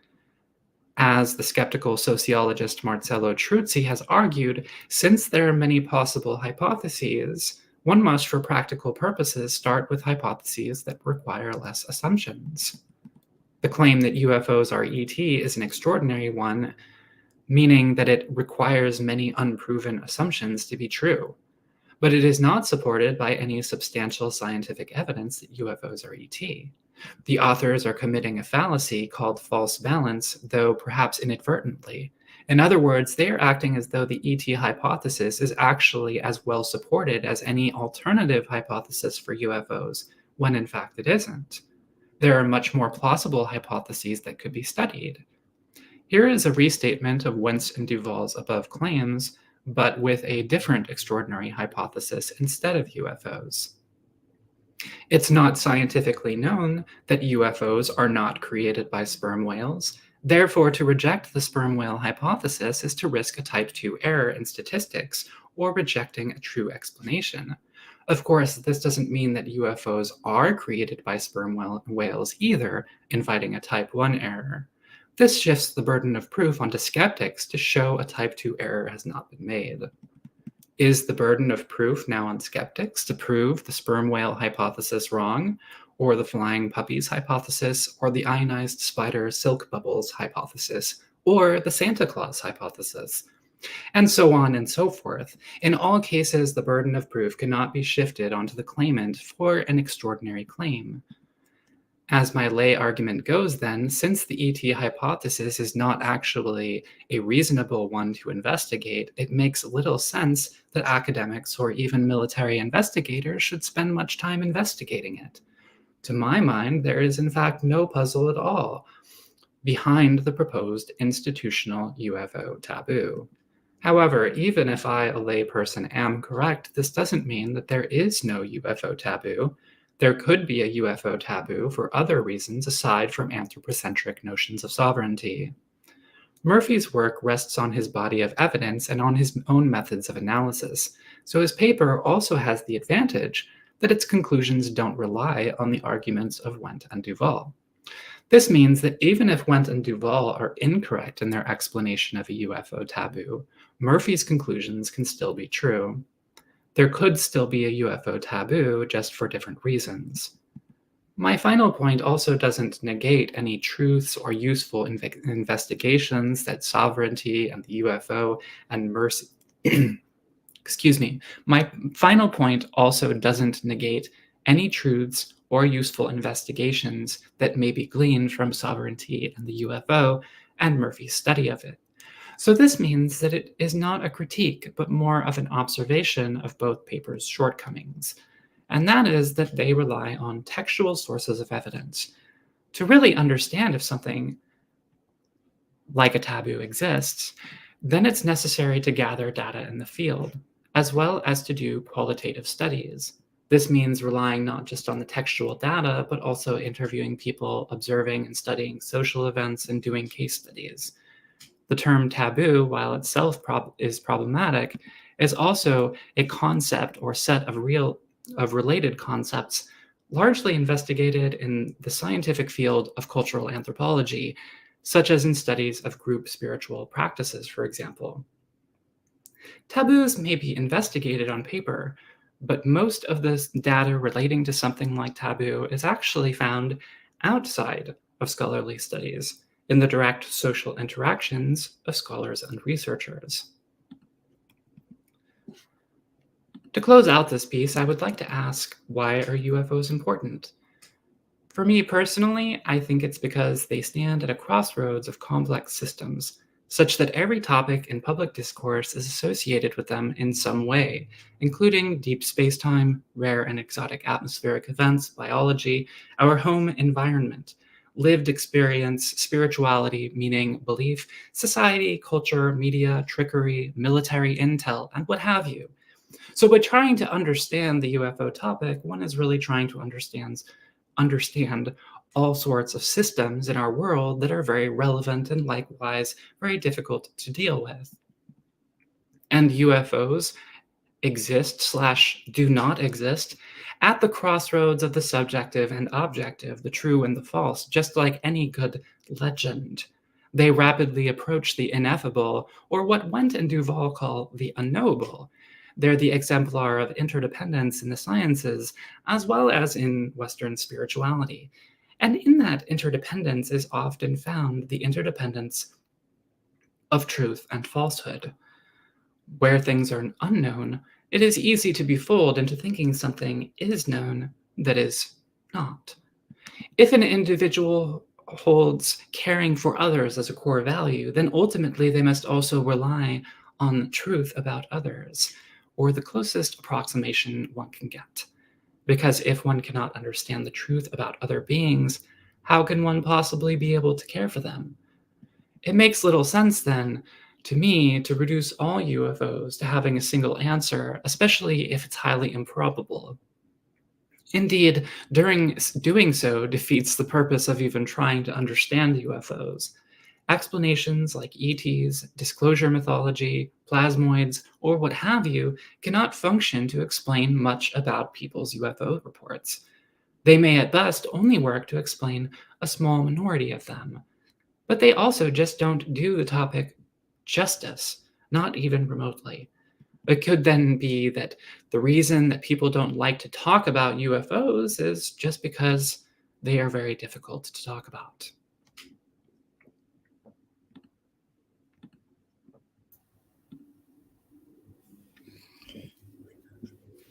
As the skeptical sociologist Marcello Truzzi has argued, since there are many possible hypotheses, one must, for practical purposes, start with hypotheses that require less assumptions. The claim that UFOs are ET is an extraordinary one, meaning that it requires many unproven assumptions to be true. But it is not supported by any substantial scientific evidence that UFOs are ET. The authors are committing a fallacy called false balance, though perhaps inadvertently. In other words, they are acting as though the ET hypothesis is actually as well supported as any alternative hypothesis for UFOs, when in fact it isn't. There are much more plausible hypotheses that could be studied. Here is a restatement of Wentz and Duvall's above claims, but with a different extraordinary hypothesis instead of UFOs. It's not scientifically known that UFOs are not created by sperm whales. Therefore, to reject the sperm whale hypothesis is to risk a type 2 error in statistics or rejecting a true explanation. Of course, this doesn't mean that UFOs are created by sperm whales either, inviting a type 1 error. This shifts the burden of proof onto skeptics to show a type 2 error has not been made. Is the burden of proof now on skeptics to prove the sperm whale hypothesis wrong, or the flying puppies hypothesis, or the ionized spider silk bubbles hypothesis, or the Santa Claus hypothesis? And so on and so forth. In all cases, the burden of proof cannot be shifted onto the claimant for an extraordinary claim. As my lay argument goes, then, since the ET hypothesis is not actually a reasonable one to investigate, it makes little sense that academics or even military investigators should spend much time investigating it. To my mind, there is in fact no puzzle at all behind the proposed institutional UFO taboo. However, even if I, a layperson, am correct, this doesn't mean that there is no UFO taboo. There could be a UFO taboo for other reasons aside from anthropocentric notions of sovereignty. Murphy's work rests on his body of evidence and on his own methods of analysis, so his paper also has the advantage that its conclusions don't rely on the arguments of Wendt and Duvall. This means that even if Wendt and Duvall are incorrect in their explanation of a UFO taboo, Murphy's conclusions can still be true. There could still be a UFO taboo, just for different reasons. My final point also doesn't negate any truths or useful investigations that sovereignty and the UFO and mercy. Excuse me. My final point also doesn't negate any truths or useful investigations that may be gleaned from sovereignty and the UFO and Murphy's study of it. So this means that it is not a critique, but more of an observation of both papers' shortcomings. And that is that they rely on textual sources of evidence. To really understand if something like a taboo exists, then it's necessary to gather data in the field, as well as to do qualitative studies. This means relying not just on the textual data, but also interviewing people, observing and studying social events, and doing case studies. The term taboo, while itself is problematic, is also a concept or set of related concepts largely investigated in the scientific field of cultural anthropology, such as in studies of group spiritual practices, for example. Taboos may be investigated on paper, but most of this data relating to something like taboo is actually found outside of scholarly studies, in the direct social interactions of scholars and researchers. To close out this piece, I would like to ask, why are UFOs important? For me personally, I think it's because they stand at a crossroads of complex systems, such that every topic in public discourse is associated with them in some way, including deep space-time, rare and exotic atmospheric events, biology, our home environment, lived experience, spirituality, meaning, belief, society, culture, media, trickery, military intel, and what have you. So by trying to understand the UFO topic, one is really trying to understand all sorts of systems in our world that are very relevant and likewise very difficult to deal with. And UFOs exist/do not exist at the crossroads of the subjective and objective, the true and the false, just like any good legend. They rapidly approach the ineffable, or what Wendt and Duvall call the unknowable. They're the exemplar of interdependence in the sciences, as well as in Western spirituality. And in that interdependence is often found the interdependence of truth and falsehood. Where things are unknown, it is easy to be fooled into thinking something is known that is not. If an individual holds caring for others as a core value, then ultimately they must also rely on truth about others, or the closest approximation one can get. Because if one cannot understand the truth about other beings, how can one possibly be able to care for them? It makes little sense then, to me, to reduce all UFOs to having a single answer, especially if it's highly improbable. Indeed, doing so defeats the purpose of even trying to understand UFOs. Explanations like ETs, disclosure mythology, plasmoids, or what have you cannot function to explain much about people's UFO reports. They may at best only work to explain a small minority of them, but they also just don't do the topic justice, not even remotely. It could then be that the reason that people don't like to talk about UFOs is just because they are very difficult to talk about.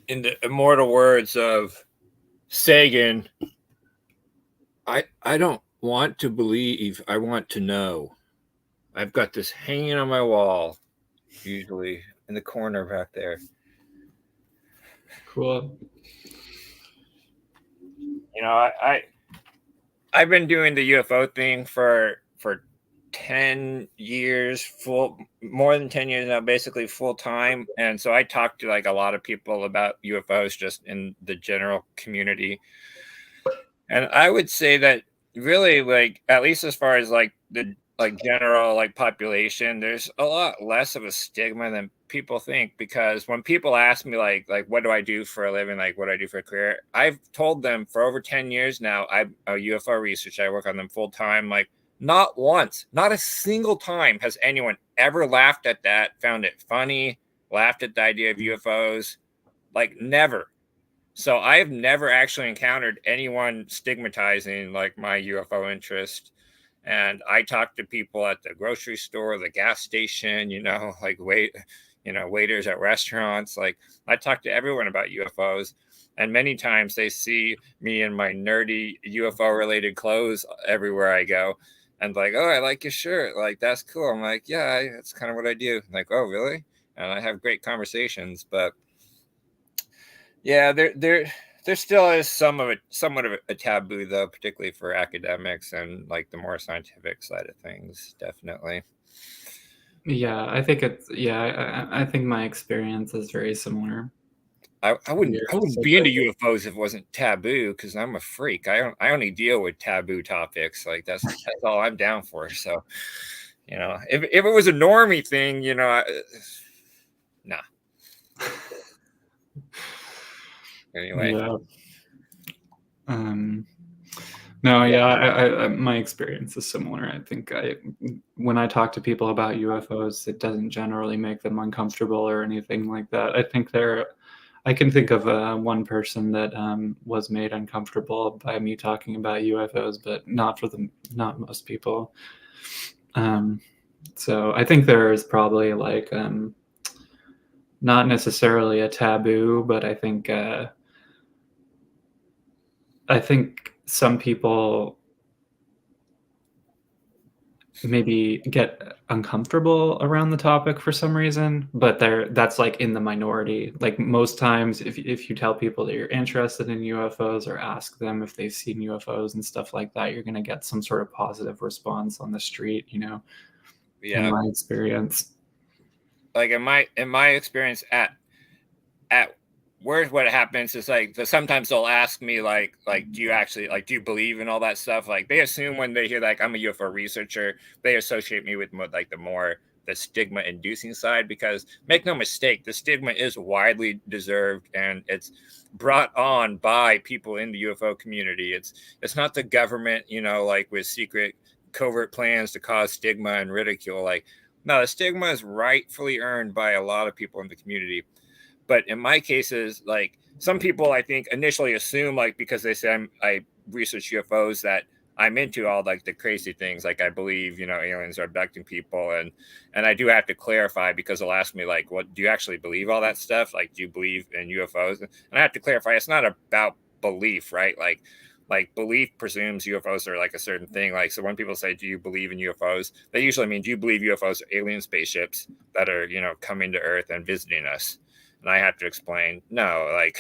In the immortal words of Sagan, I don't want to believe, I want to know. I've got this hanging on my wall, usually in the corner back there. Cool. You know, I've been doing the UFO thing for 10 years, more than 10 years now, basically full time. And so I talk to like a lot of people about UFOs just in the general community. And I would say that really, like, at least as far as like the like general like population, there's a lot less of a stigma than people think, because when people ask me like what do I do for a living, like what do I do for a career, I've told them for over 10 years now I'm a UFO researcher. I work on them full time. Like, not once, not a single time has anyone ever laughed at that, found it funny, laughed at the idea of UFOs. Like, never. So I've never actually encountered anyone stigmatizing like my UFO interest. And I talk to people at the grocery store, the gas station, like waiters at restaurants. Like, I talk to everyone about UFOs. And many times they see me in my nerdy UFO related clothes everywhere I go. And like, oh, I like your shirt. Like, that's cool. I'm like, yeah, that's kind of what I do. Like, oh, really? And I have great conversations. But yeah, there still is somewhat of a taboo, though, particularly for academics and like the more scientific side of things. Definitely. Yeah, I think I think my experience is very similar. I wouldn't be into UFOs if it wasn't taboo, because I'm a freak. I only deal with taboo topics. Like, that's all I'm down for. So, if it was a normie thing, nah. Anyway. Yeah. No, yeah, I my experience is similar. I think when I talk to people about UFOs, it doesn't generally make them uncomfortable or anything like that. I can think of one person that was made uncomfortable by me talking about UFOs, but not most people. So I think there is probably like not necessarily a taboo, but I think some people maybe get uncomfortable around the topic for some reason, but that's like in the minority. Like, most times if you tell people that you're interested in UFOs or ask them if they've seen UFOs and stuff like that, you're going to get some sort of positive response on the street, Yeah. In my experience. Like, in my experience at where's what happens is like sometimes they'll ask me like do you actually like do you believe in all that stuff? Like, they assume when they hear like I'm a UFO researcher, they associate me with like the stigma inducing side, because make no mistake, the stigma is widely deserved and it's brought on by people in the UFO community. It's not the government, like with secret covert plans to cause stigma and ridicule. Like, no, the stigma is rightfully earned by a lot of people in the community. But in my cases, like, some people I think initially assume, like, because they say I research UFOs, that I'm into all like the crazy things. Like, I believe, aliens are abducting people, and I do have to clarify, because they'll ask me like, what do you actually believe all that stuff? Like, do you believe in UFOs? And I have to clarify, it's not about belief, right? Like belief presumes UFOs are like a certain thing. Like, so when people say, do you believe in UFOs? They usually mean, do you believe UFOs are alien spaceships that are, coming to Earth and visiting us? And I have to explain, no, like,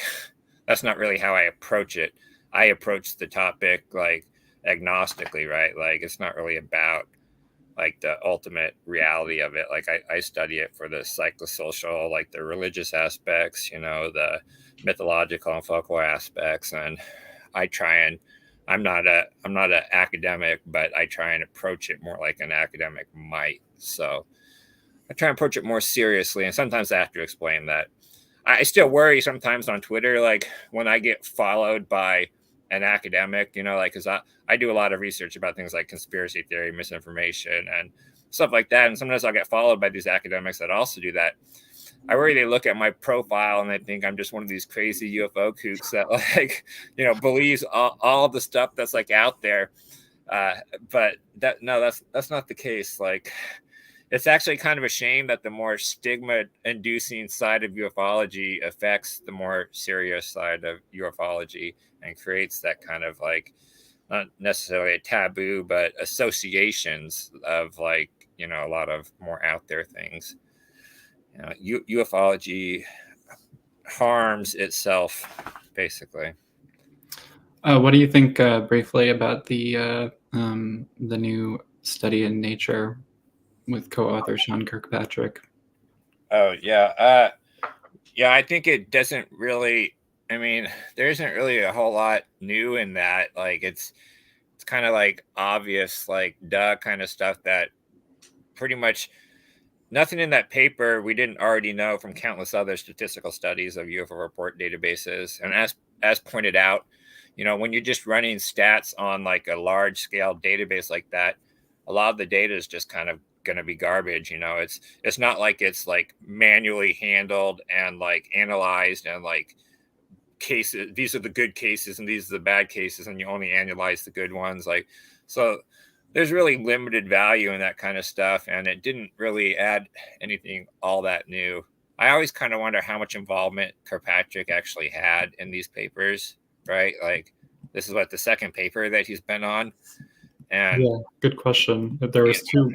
that's not really how I approach it. I approach the topic like agnostically, right? Like, it's not really about like the ultimate reality of it. Like, I study it for the psychosocial, like the religious aspects, the mythological and folklore aspects. And I try and I'm not an academic, but I try and approach it more like an academic might. So I try and approach it more seriously, and sometimes I have to explain that. I still worry sometimes on Twitter, like when I get followed by an academic, like because I do a lot of research about things like conspiracy theory, misinformation, and stuff like that. And sometimes I'll get followed by these academics that also do that. I worry they look at my profile and they think I'm just one of these crazy UFO kooks that like, believes all the stuff that's like out there. But that's not the case. Like, it's actually kind of a shame that the more stigma-inducing side of ufology affects the more serious side of ufology and creates that kind of like, not necessarily a taboo, but associations of like, a lot of more out there things. Ufology harms itself, basically. What do you think briefly about the new study in Nature with co-author Sean Kirkpatrick? Oh yeah, I think it doesn't really. I mean, there isn't really a whole lot new in that. Like, it's kind of like obvious, like duh kind of stuff that pretty much nothing in that paper we didn't already know from countless other statistical studies of UFO report databases. And as pointed out, when you're just running stats on like a large scale database like that, a lot of the data is just kind of going to be garbage. It's not like it's like manually handled and like analyzed and like cases. These are the good cases and these are the bad cases, and you only analyze the good ones. Like, so there's really limited value in that kind of stuff, and it didn't really add anything all that new. I always kind of wonder how much involvement Kirkpatrick actually had in these papers, right? Like, this is what the second paper that he's been on. And yeah, good question. There was two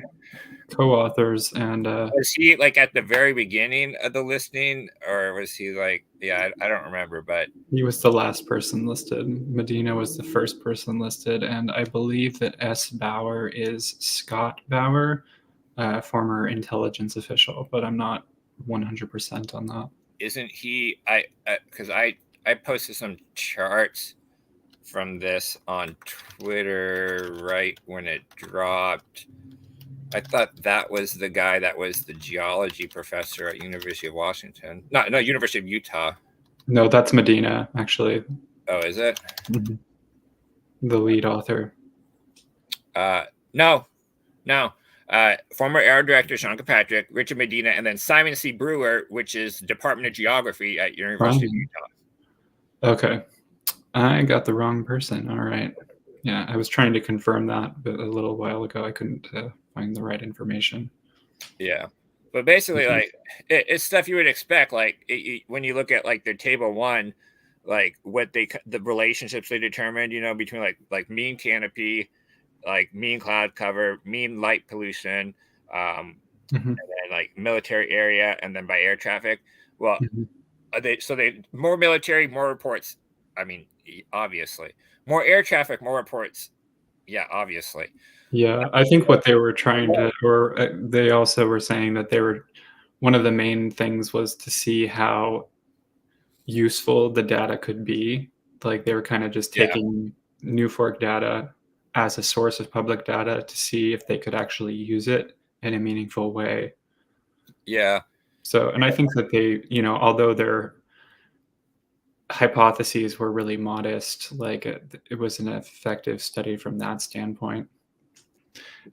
co-authors, and was he like at the very beginning of the listing, or was he like, I don't remember, but he was the last person listed. Medina was the first person listed, and I believe that S. Bauer is Scott Bauer, former intelligence official, but I'm not 100% on that. isn't he? Because I posted some charts from this on Twitter right when it dropped. I thought that was the guy that was the geology professor at University of Washington. No, University of Utah. No, that's Medina, actually. Oh, is it? Mm-hmm. The lead author. No. Former Air Director Sean Kirkpatrick, Richard Medina, and then Simon C. Brewer, which is Department of Geography at University of Utah. Okay. I got the wrong person. All right. Yeah, I was trying to confirm that, but a little while ago I couldn't find the right information. Yeah. But basically, like, it's stuff you would expect. Like, when you look at like their table one, like what the relationships they determined, between like mean canopy, like mean cloud cover, mean light pollution, and then like military area, and then by air traffic. Well, they more military, more reports. I mean, obviously, more air traffic, more reports. Yeah, obviously. Yeah, I think what they were trying to, or they also were saying that one of the main things was to see how useful the data could be. Like, they were kind of just taking New Fork data as a source of public data to see if they could actually use it in a meaningful way. Yeah. So, and I think that they, although their hypotheses were really modest, like it was an effective study from that standpoint.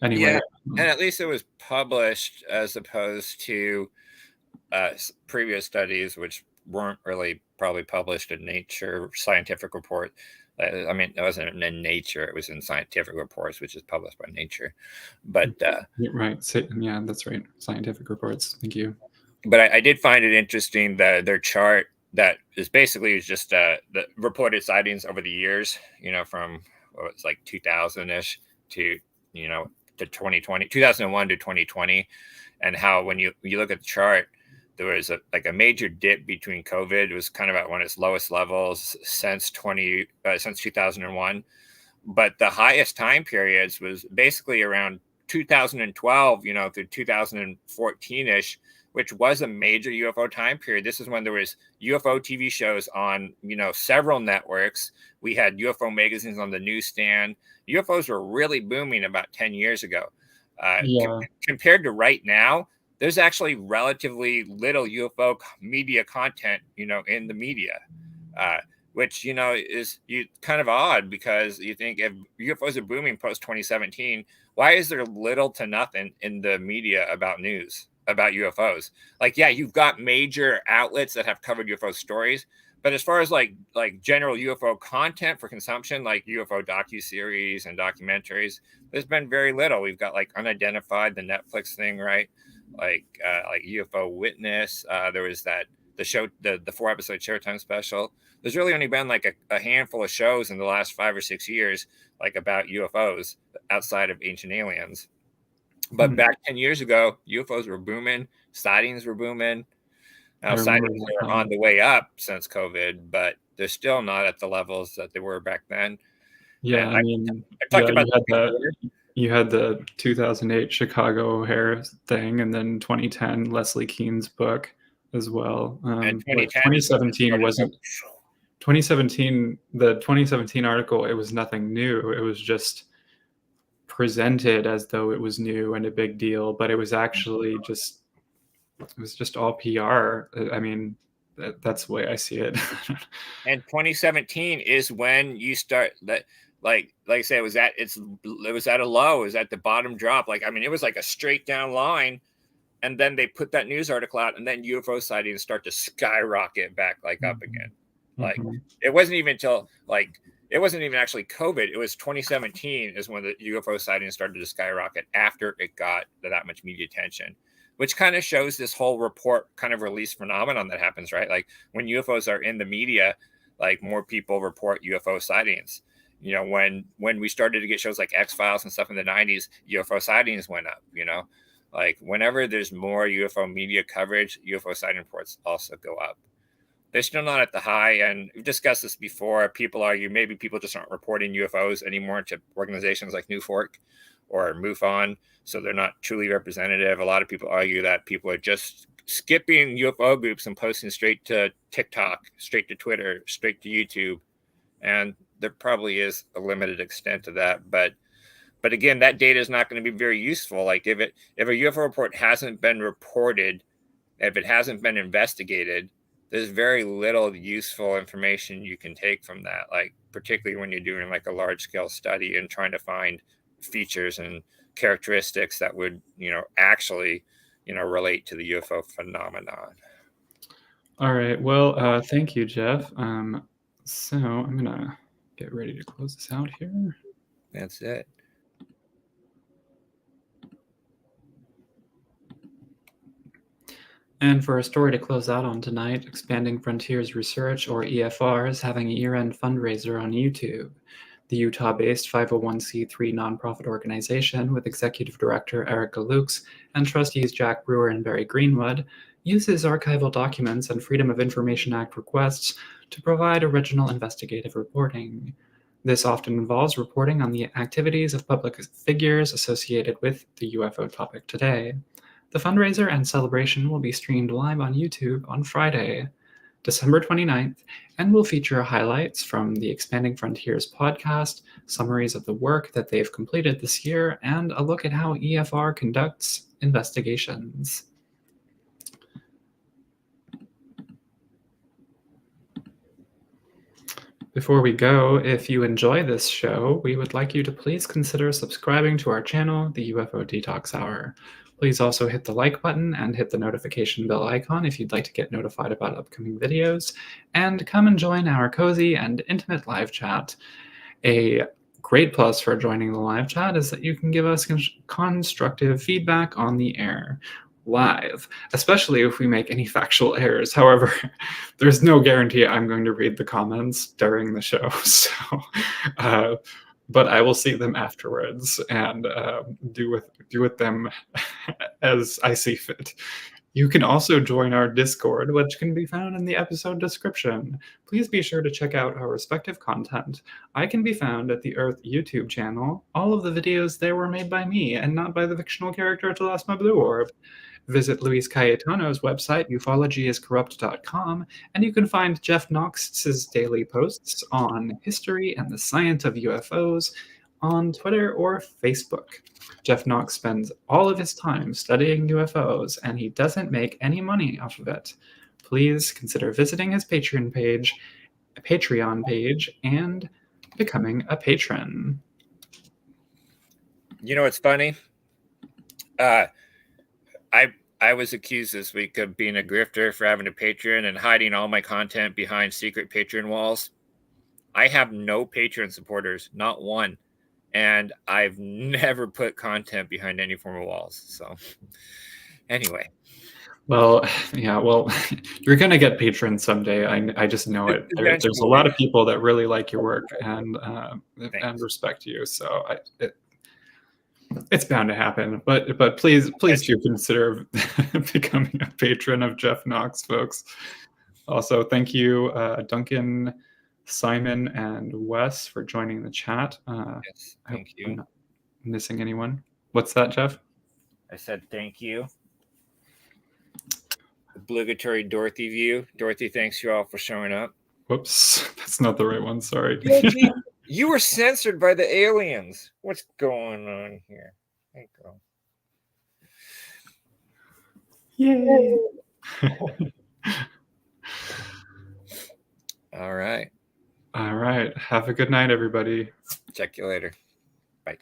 Anyway. Yeah, and at least it was published as opposed to previous studies, which weren't really probably published in Nature scientific report. I mean, it wasn't in Nature; it was in Scientific Reports, which is published by Nature. But right, yeah, that's right. Scientific Reports. Thank you. But I did find it interesting that their chart that is basically just the reported sightings over the years. From it's like 2000-ish to to 2020, 2001 to 2020, and how when you look at the chart, there was a major dip between COVID. It was kind of at one of its lowest levels since 2001. But the highest time periods was basically around 2012, through 2014-ish. which was a major UFO time period. This is when there was UFO TV shows on, several networks. We had UFO magazines on the newsstand. UFOs were really booming about 10 years ago. Compared to right now, there's actually relatively little UFO media content, in the media, which, is kind of odd, because you think if UFOs are booming post 2017, why is there little to nothing in the media about news about UFOs? Like, yeah, you've got major outlets that have covered UFO stories, but as far as like general UFO content for consumption, like UFO docuseries and documentaries, there's been very little. We've got like Unidentified, the Netflix thing, right? Like UFO Witness. There was the show, the 4-episode Showtime special. There's really only been like a handful of shows in the last 5 or 6 years, like about UFOs outside of Ancient Aliens. But back 10 years ago, UFOs were booming, sightings were booming. Now, sightings are on the way up since COVID, but they're still not at the levels that they were back then. Yeah, I talked about you had the 2008 Chicago O'Hare thing, and then 2010 Leslie Kean's book as well. And 2017 wasn't. 2017, the 2017 article, it was nothing new. It was just presented as though it was new and a big deal, but it was actually just all PR. I mean, that's the way I see it. And 2017 is when you start that, like I say, it was at a low, it was at the bottom drop. Like, I mean, it was like a straight down line, and then they put that news article out, and then UFO sightings start to skyrocket back up again. Like, it wasn't even until it wasn't even actually COVID. It was 2017 is when the UFO sightings started to skyrocket after it got that much media attention, which kind of shows this whole report kind of release phenomenon that happens, right? Like, when UFOs are in the media, like, more people report UFO sightings. When we started to get shows like X-Files and stuff in the 90s, UFO sightings went up, Like, whenever there's more UFO media coverage, UFO sighting reports also go up. They're still not at the high, and we've discussed this before. People argue maybe people just aren't reporting UFOs anymore to organizations like New Fork or MUFON, so they're not truly representative. A lot of people argue that people are just skipping UFO groups and posting straight to TikTok, straight to Twitter, straight to YouTube, and there probably is a limited extent to that. But again, that data is not going to be very useful. Like, if a UFO report hasn't been reported, if it hasn't been investigated, there's very little useful information you can take from that, like, particularly when you're doing like a large scale study and trying to find features and characteristics that would, actually, relate to the UFO phenomenon. All right. Well, thank you, Jeff. So I'm going to get ready to close this out here. That's it. And for a story to close out on tonight, Expanding Frontiers Research, or EFR, is having a year-end fundraiser on YouTube. The Utah-based 501c3 nonprofit organization, with Executive Director Erica Lukes and trustees Jack Brewer and Barry Greenwood, uses archival documents and Freedom of Information Act requests to provide original investigative reporting. This often involves reporting on the activities of public figures associated with the UFO topic today. The fundraiser and celebration will be streamed live on YouTube on Friday, December 29th, and will feature highlights from the Expanding Frontiers podcast, summaries of the work that they've completed this year, and a look at how EFR conducts investigations. Before we go, if you enjoy this show, we would like you to please consider subscribing to our channel, the UFO Detox Hour. Please also hit the like button and hit the notification bell icon if you'd like to get notified about upcoming videos, and come and join our cozy and intimate live chat. A great plus for joining the live chat is that you can give us constructive feedback on the air, live, especially if we make any factual errors. However, there's no guarantee I'm going to read the comments during the show, so but I will see them afterwards and do with them as I see fit. You can also join our Discord, which can be found in the episode description. Please be sure to check out our respective content. I can be found at the Earth YouTube channel. All of the videos there were made by me and not by the fictional character to lost my blue orb. Visit Luis Cayetano's website, ufologyiscorrupt.com, and you can find Jeff Knox's daily posts on history and the science of UFOs on Twitter or Facebook. Jeff Knox spends all of his time studying UFOs, and he doesn't make any money off of it. Please consider visiting his Patreon page, and becoming a patron. You know what's funny? I was accused this week of being a grifter for having a Patreon and hiding all my content behind secret Patreon walls. I have no Patreon supporters, not one. And I've never put content behind any form of walls. So anyway. Well, yeah, well, you're going to get patrons someday. I just know it. There's a lot of people that really like your work and respect you. So it's bound to happen. But please do consider becoming a patron of Jeff Knox, folks. Also, thank you, Duncan, Simon, and Wes for joining the chat. Yes, thank you. I'm not missing anyone. What's that, Jeff? I said thank you. Obligatory Dorothy view. Dorothy, thanks you all for showing up. Whoops, that's not the right one. Sorry. You were censored by the aliens. What's going on here? Thank you. Yay. All right. All right. Have a good night, everybody. Check you later. Bye.